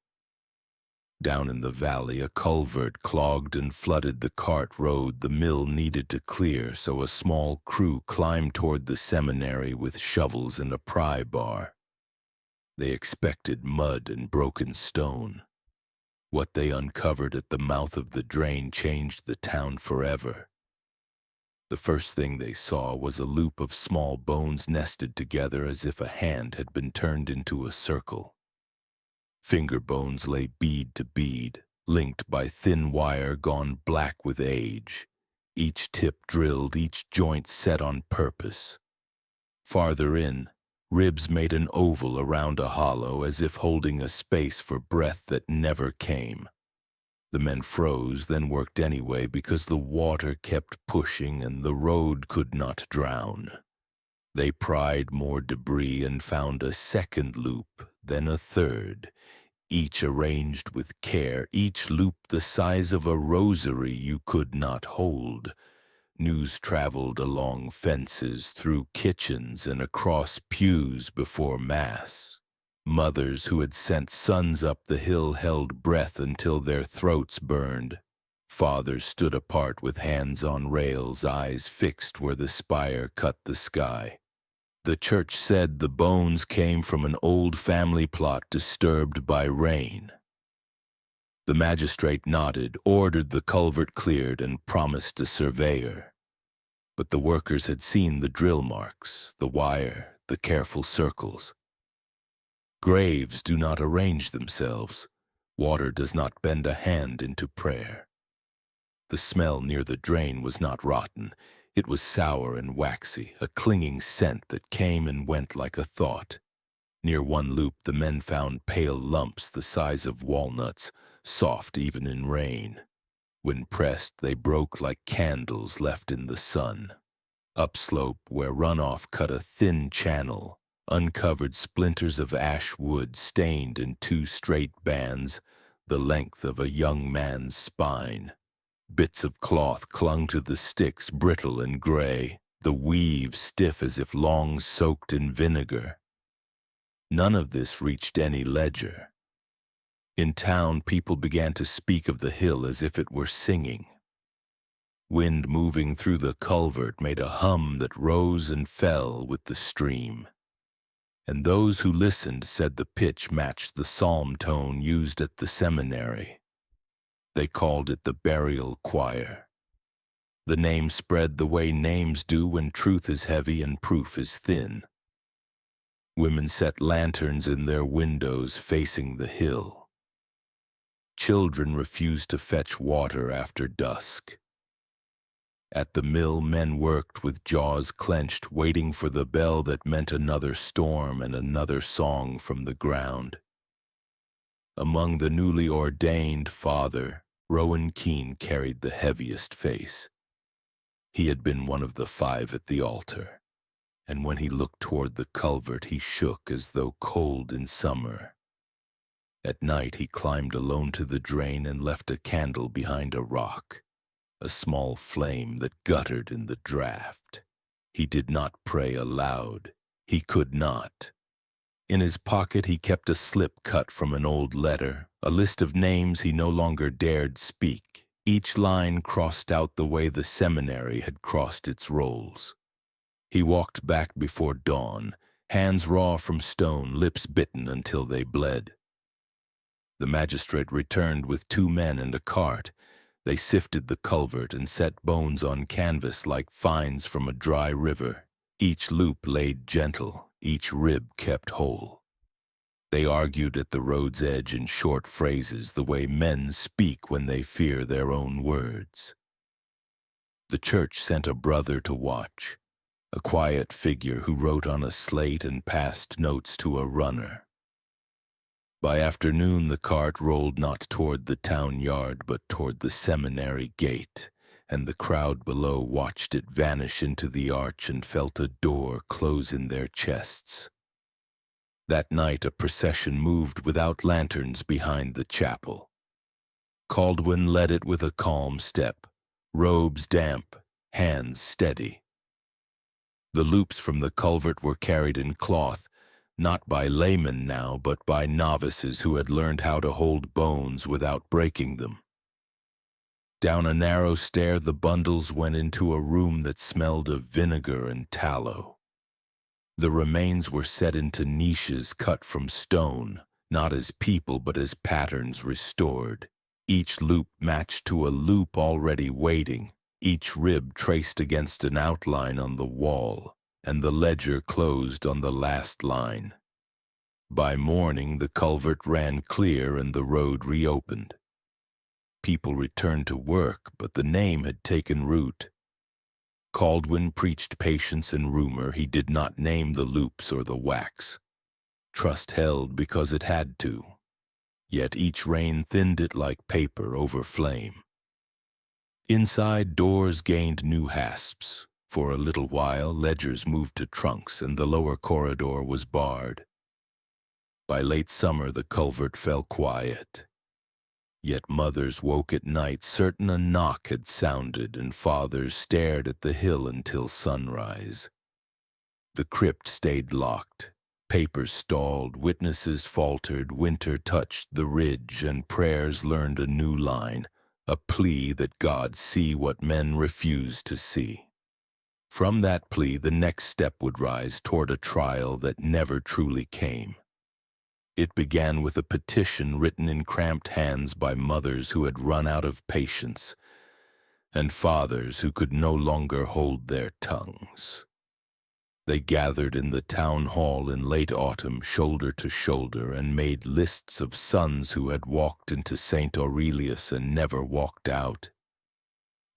A: Down in the valley, a culvert clogged and flooded the cart road the mill needed to clear, so a small crew climbed toward the seminary with shovels and a pry bar. They expected mud and broken stone. What they uncovered at the mouth of the drain changed the town forever. The first thing they saw was a loop of small bones nested together as if a hand had been turned into a circle. Finger bones lay bead to bead, linked by thin wire gone black with age, each tip drilled, each joint set on purpose. Farther in, ribs made an oval around a hollow as if holding a space for breath that never came. The men froze, then worked anyway because the water kept pushing and the road could not drown. They pried more debris and found a second loop, then a third, each arranged with care, each loop the size of a rosary you could not hold, News traveled along fences, through kitchens, and across pews before Mass. Mothers who had sent sons up the hill held breath until their throats burned. Fathers stood apart with hands on rails, eyes fixed where the spire cut the sky. The church said the bones came from an old family plot disturbed by rain. The magistrate nodded, ordered the culvert cleared, and promised a surveyor. But the workers had seen the drill marks, the wire, the careful circles. Graves do not arrange themselves. Water does not bend a hand into prayer. The smell near the drain was not rotten. It was sour and waxy, a clinging scent that came and went like a thought. Near one loop, the men found pale lumps the size of walnuts, soft even in rain. When pressed, they broke like candles left in the sun. Upslope, where runoff cut a thin channel, uncovered splinters of ash wood stained in two straight bands, the length of a young man's spine. Bits of cloth clung to the sticks, brittle and gray, the weave stiff as if long soaked in vinegar. None of this reached any ledger. In town, people began to speak of the hill as if it were singing. Wind moving through the culvert made a hum that rose and fell with the stream. And those who listened said the pitch matched the psalm tone used at the seminary. They called it the burial choir. The name spread the way names do when truth is heavy and proof is thin. Women set lanterns in their windows facing the hill. Children refused to fetch water after dusk. At the mill, men worked with jaws clenched, waiting for the bell that meant another storm and another song from the ground. Among the newly ordained, Father Rowan Keene carried the heaviest face. He had been one of the 5 at the altar, and when he looked toward the culvert, he shook as though cold in summer. At night, he climbed alone to the drain and left a candle behind a rock, a small flame that guttered in the draught. He did not pray aloud. He could not. In his pocket, he kept a slip cut from an old letter, a list of names he no longer dared speak, each line crossed out the way the seminary had crossed its rolls. He walked back before dawn, hands raw from stone, lips bitten until they bled. The magistrate returned with 2 men and a cart. They sifted the culvert and set bones on canvas like fines from a dry river, each loop laid gentle, each rib kept whole. They argued at the road's edge in short phrases, the way men speak when they fear their own words. The church sent a brother to watch, a quiet figure who wrote on a slate and passed notes to a runner. By afternoon, the cart rolled not toward the town yard, but toward the seminary gate, and the crowd below watched it vanish into the arch and felt a door close in their chests. That night, a procession moved without lanterns behind the chapel. Caldwin led it with a calm step, robes damp, hands steady. The loops from the culvert were carried in cloth, not by laymen now, but by novices who had learned how to hold bones without breaking them. Down a narrow stair, the bundles went into a room that smelled of vinegar and tallow. The remains were set into niches cut from stone, not as people but as patterns restored. Each loop matched to a loop already waiting, each rib traced against an outline on the wall, and the ledger closed on the last line. By morning, the culvert ran clear and the road reopened. People returned to work, but the name had taken root. Caldwin preached patience and rumor. He did not name the loops or the wax. Trust held because it had to. Yet each rain thinned it like paper over flame. Inside, doors gained new hasps. For a little while, ledgers moved to trunks and the lower corridor was barred. By late summer, the culvert fell quiet. Yet mothers woke at night certain a knock had sounded, and fathers stared at the hill until sunrise. The crypt stayed locked. Papers stalled, witnesses faltered, winter touched the ridge, and prayers learned a new line, a plea that God see what men refuse to see. From that plea, the next step would rise toward a trial that never truly came. It began with a petition written in cramped hands by mothers who had run out of patience, and fathers who could no longer hold their tongues. They gathered in the town hall in late autumn, shoulder to shoulder, and made lists of sons who had walked into St. Aurelius and never walked out.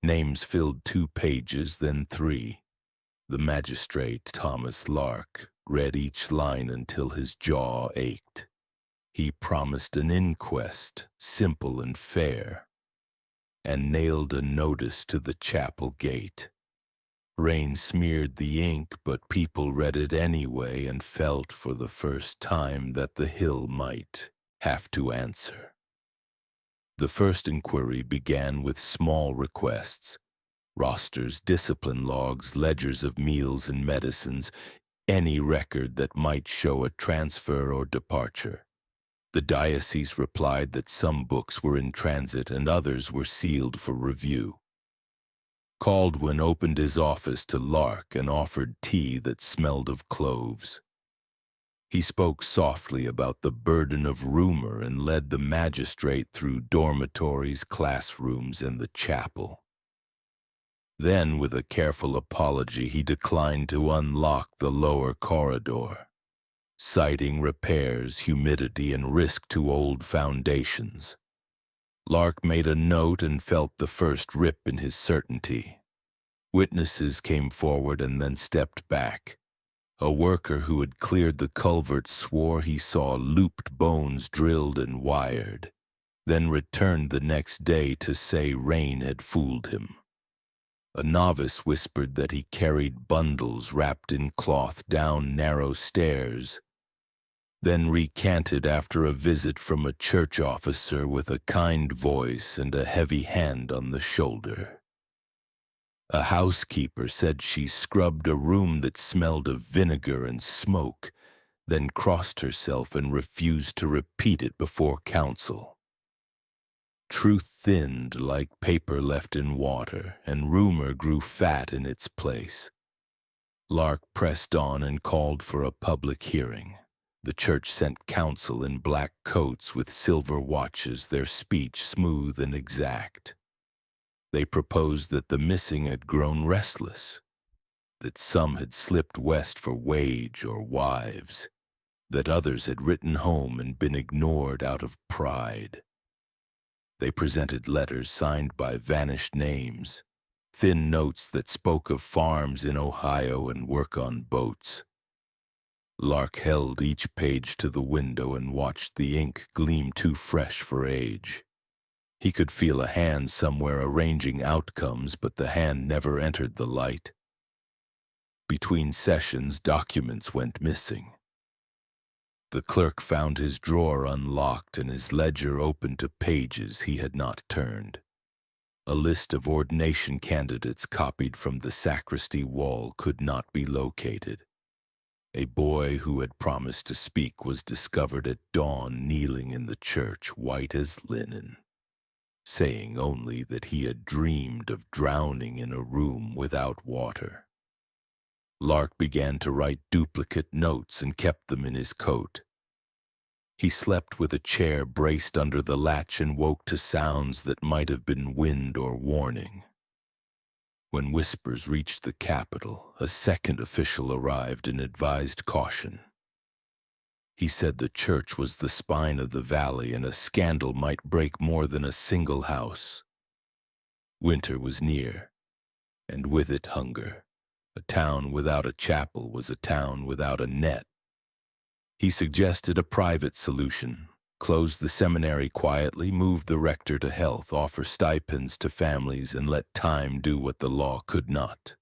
A: Names filled 2 pages, then 3. The magistrate, Thomas Lark, read each line until his jaw ached. He promised an inquest, simple and fair, and nailed a notice to the chapel gate. Rain smeared the ink, but people read it anyway and felt for the first time that the hill might have to answer. The first inquiry began with small requests: rosters, discipline logs, ledgers of meals and medicines, any record that might show a transfer or departure. The diocese replied that some books were in transit and others were sealed for review. Caldwin opened his office to Lark and offered tea that smelled of cloves. He spoke softly about the burden of rumor and led the magistrate through dormitories, classrooms, and the chapel. Then, with a careful apology, he declined to unlock the lower corridor, citing repairs, humidity, and risk to old foundations. Lark made a note and felt the first rip in his certainty. Witnesses came forward and then stepped back. A worker who had cleared the culvert swore he saw looped bones drilled and wired, then returned the next day to say rain had fooled him. A novice whispered that he carried bundles wrapped in cloth down narrow stairs, then recanted after a visit from a church officer with a kind voice and a heavy hand on the shoulder. A housekeeper said she scrubbed a room that smelled of vinegar and smoke, then crossed herself and refused to repeat it before council. Truth thinned like paper left in water, and rumor grew fat in its place. Lark pressed on and called for a public hearing. The church sent counsel in black coats with silver watches, their speech smooth and exact. They proposed that the missing had grown restless, that some had slipped west for wage or wives, that others had written home and been ignored out of pride. They presented letters signed by vanished names, thin notes that spoke of farms in Ohio and work on boats. Lark held each page to the window and watched the ink gleam too fresh for age. He could feel a hand somewhere arranging outcomes, but the hand never entered the light. Between sessions, documents went missing. The clerk found his drawer unlocked and his ledger open to pages he had not turned. A list of ordination candidates copied from the sacristy wall could not be located. A boy who had promised to speak was discovered at dawn kneeling in the church, white as linen, saying only that he had dreamed of drowning in a room without water. Lark began to write duplicate notes and kept them in his coat. He slept with a chair braced under the latch and woke to sounds that might have been wind or warning. When whispers reached the capital, a second official arrived and advised caution. He said the church was the spine of the valley and a scandal might break more than a single house. Winter was near, and with it hunger. A town without a chapel was a town without a net. He suggested a private solution: close the seminary quietly, move the rector to health, offer stipends to families, and let time do what the law could not.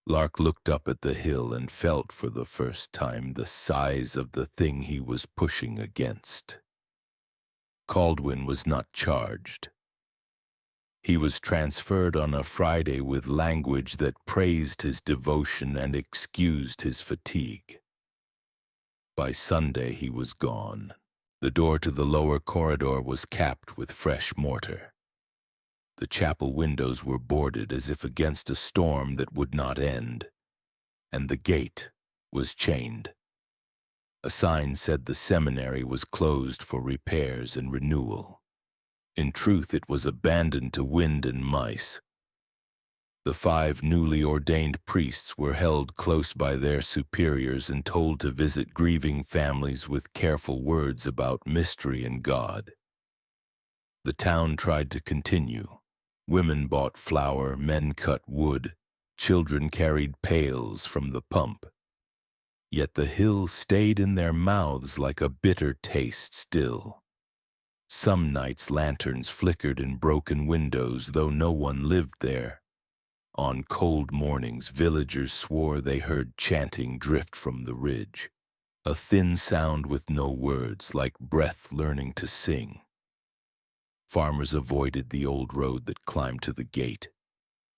A: Lark looked up at the hill and felt for the first time the size of the thing he was pushing against. Caldwin was not charged. He was transferred on a Friday with language that praised his devotion and excused his fatigue. By Sunday he was gone. The door to the lower corridor was capped with fresh mortar. The chapel windows were boarded as if against a storm that would not end, and the gate was chained. A sign said the seminary was closed for repairs and renewal. In truth, it was abandoned to wind and mice. The 5 newly ordained priests were held close by their superiors and told to visit grieving families with careful words about mystery and God. The town tried to continue. Women bought flour, men cut wood, children carried pails from the pump. Yet the hill stayed in their mouths like a bitter taste still. Some nights lanterns flickered in broken windows, though no one lived there. On cold mornings, villagers swore they heard chanting drift from the ridge, a thin sound with no words, like breath learning to sing. Farmers avoided the old road that climbed to the gate.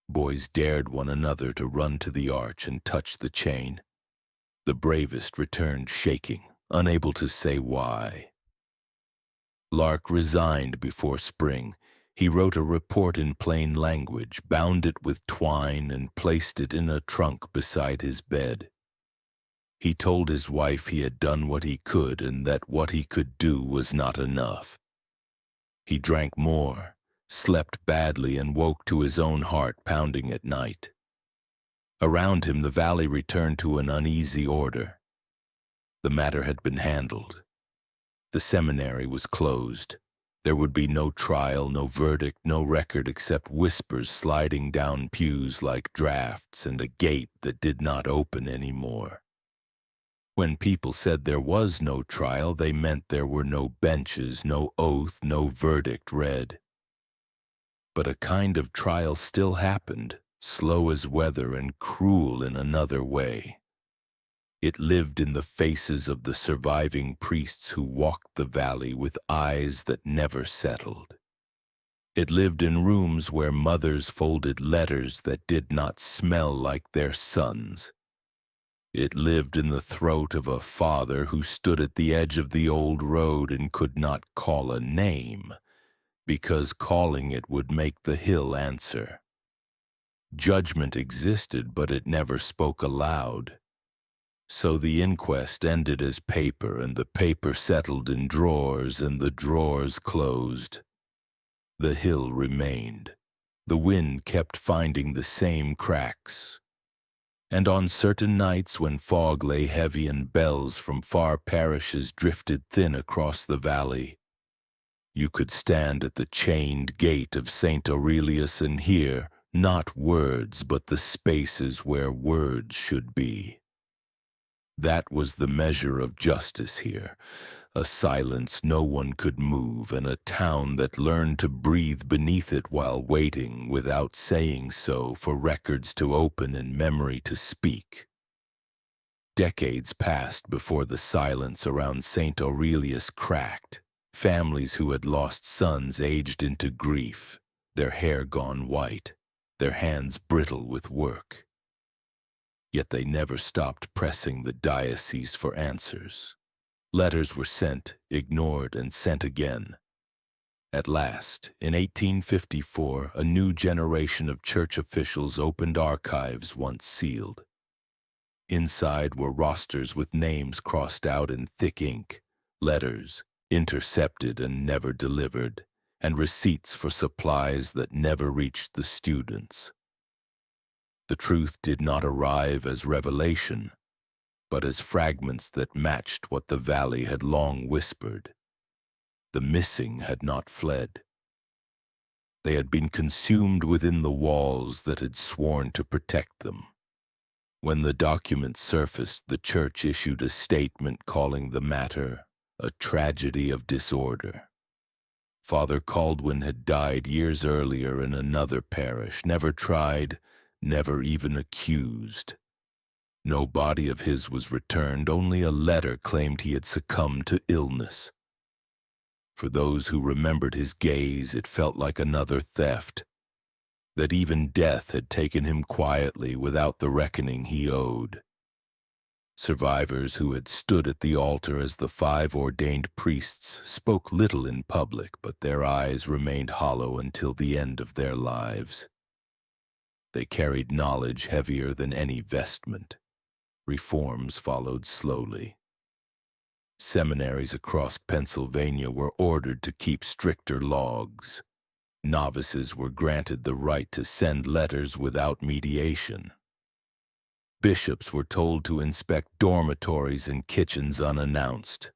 A: Boys dared one another to run to the arch and touch the chain. The bravest returned shaking, unable to say why. Lark resigned before spring. He wrote a report in plain language, bound it with twine, and placed it in a trunk beside his bed. He told his wife he had done what he could and that what he could do was not enough. He drank more, slept badly, and woke to his own heart pounding at night. Around him, the valley returned to an uneasy order. The matter had been handled. The seminary was closed. There would be no trial, no verdict, no record except whispers sliding down pews like drafts and a gate that did not open anymore. When people said there was no trial, they meant there were no benches, no oath, no verdict read. But a kind of trial still happened, slow as weather and cruel in another way. It lived in the faces of the surviving priests who walked the valley with eyes that never settled. It lived in rooms where mothers folded letters that did not smell like their sons. It lived in the throat of a father who stood at the edge of the old road and could not call a name, because calling it would make the hill answer. Judgment existed, but it never spoke aloud. So the inquest ended as paper, and the paper settled in drawers, and the drawers closed. The hill remained. The wind kept finding the same cracks. And on certain nights when fog lay heavy and bells from far parishes drifted thin across the valley, you could stand at the chained gate of St. Aurelius and hear not words but the spaces where words should be. That was the measure of justice here, a silence no one could move, and a town that learned to breathe beneath it while waiting, without saying so, for records to open and memory to speak. Decades passed before the silence around St. Aurelius cracked. Families who had lost sons aged into grief, their hair gone white, their hands brittle with work. Yet they never stopped pressing the diocese for answers. Letters were sent, ignored, and sent again. At last, in 1854, a new generation of church officials opened archives once sealed. Inside were rosters with names crossed out in thick ink, letters intercepted and never delivered, and receipts for supplies that never reached the students. The truth did not arrive as revelation, but as fragments that matched what the valley had long whispered. The missing had not fled. They had been consumed within the walls that had sworn to protect them. When the documents surfaced, the church issued a statement calling the matter a tragedy of disorder. Father Caldwin had died years earlier in another parish, never tried, never even accused. No body of his was returned, only a letter claimed he had succumbed to illness. For those who remembered his gaze, it felt like another theft, that even death had taken him quietly without the reckoning he owed. Survivors who had stood at the altar as the 5 ordained priests spoke little in public, but their eyes remained hollow until the end of their lives. They carried knowledge heavier than any vestment. Reforms followed slowly. Seminaries across Pennsylvania were ordered to keep stricter logs. Novices were granted the right to send letters without mediation. Bishops were told to inspect dormitories and kitchens unannounced.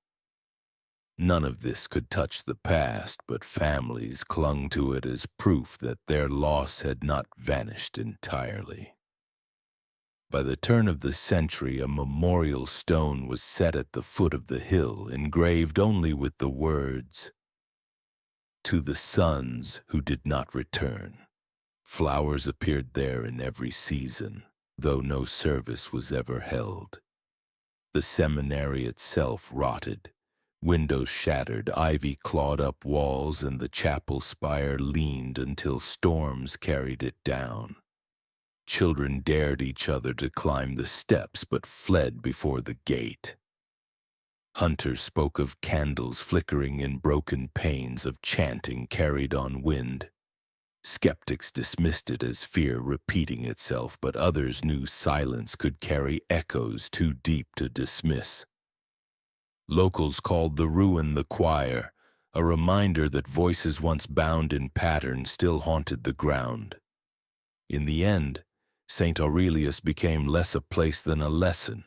A: None of this could touch the past, but families clung to it as proof that their loss had not vanished entirely. By the turn of the century, a memorial stone was set at the foot of the hill, engraved only with the words, "To the sons who did not return." Flowers appeared there in every season, though no service was ever held. The seminary itself rotted. Windows shattered, ivy clawed up walls, and the chapel spire leaned until storms carried it down. Children dared each other to climb the steps, but fled before the gate. Hunters spoke of candles flickering in broken panes, of chanting carried on wind. Skeptics dismissed it as fear repeating itself, but others knew silence could carry echoes too deep to dismiss. Locals called the ruin the choir, a reminder that voices once bound in pattern still haunted the ground. In the end, St. Aurelius became less a place than a lesson.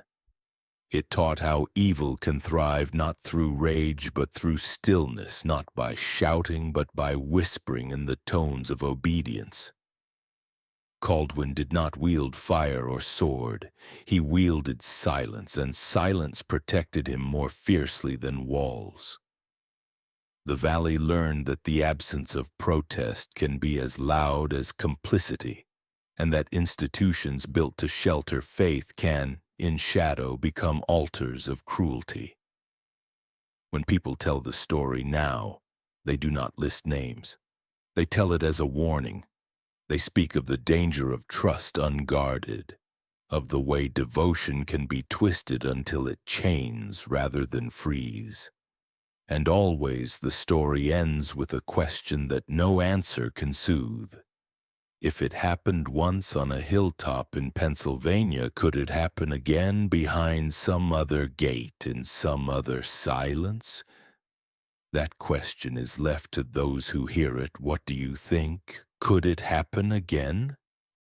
A: It taught how evil can thrive not through rage but through stillness, not by shouting but by whispering in the tones of obedience. Caldwin did not wield fire or sword. He wielded silence, and silence protected him more fiercely than walls. The valley learned that the absence of protest can be as loud as complicity, and that institutions built to shelter faith can, in shadow, become altars of cruelty. When people tell the story now, they do not list names. They tell it as a warning. They speak of the danger of trust unguarded, of the way devotion can be twisted until it chains rather than frees. And always the story ends with a question that no answer can soothe. If it happened once on a hilltop in Pennsylvania, could it happen again behind some other gate in some other silence? That question is left to those who hear it. What do you think? Could it happen again?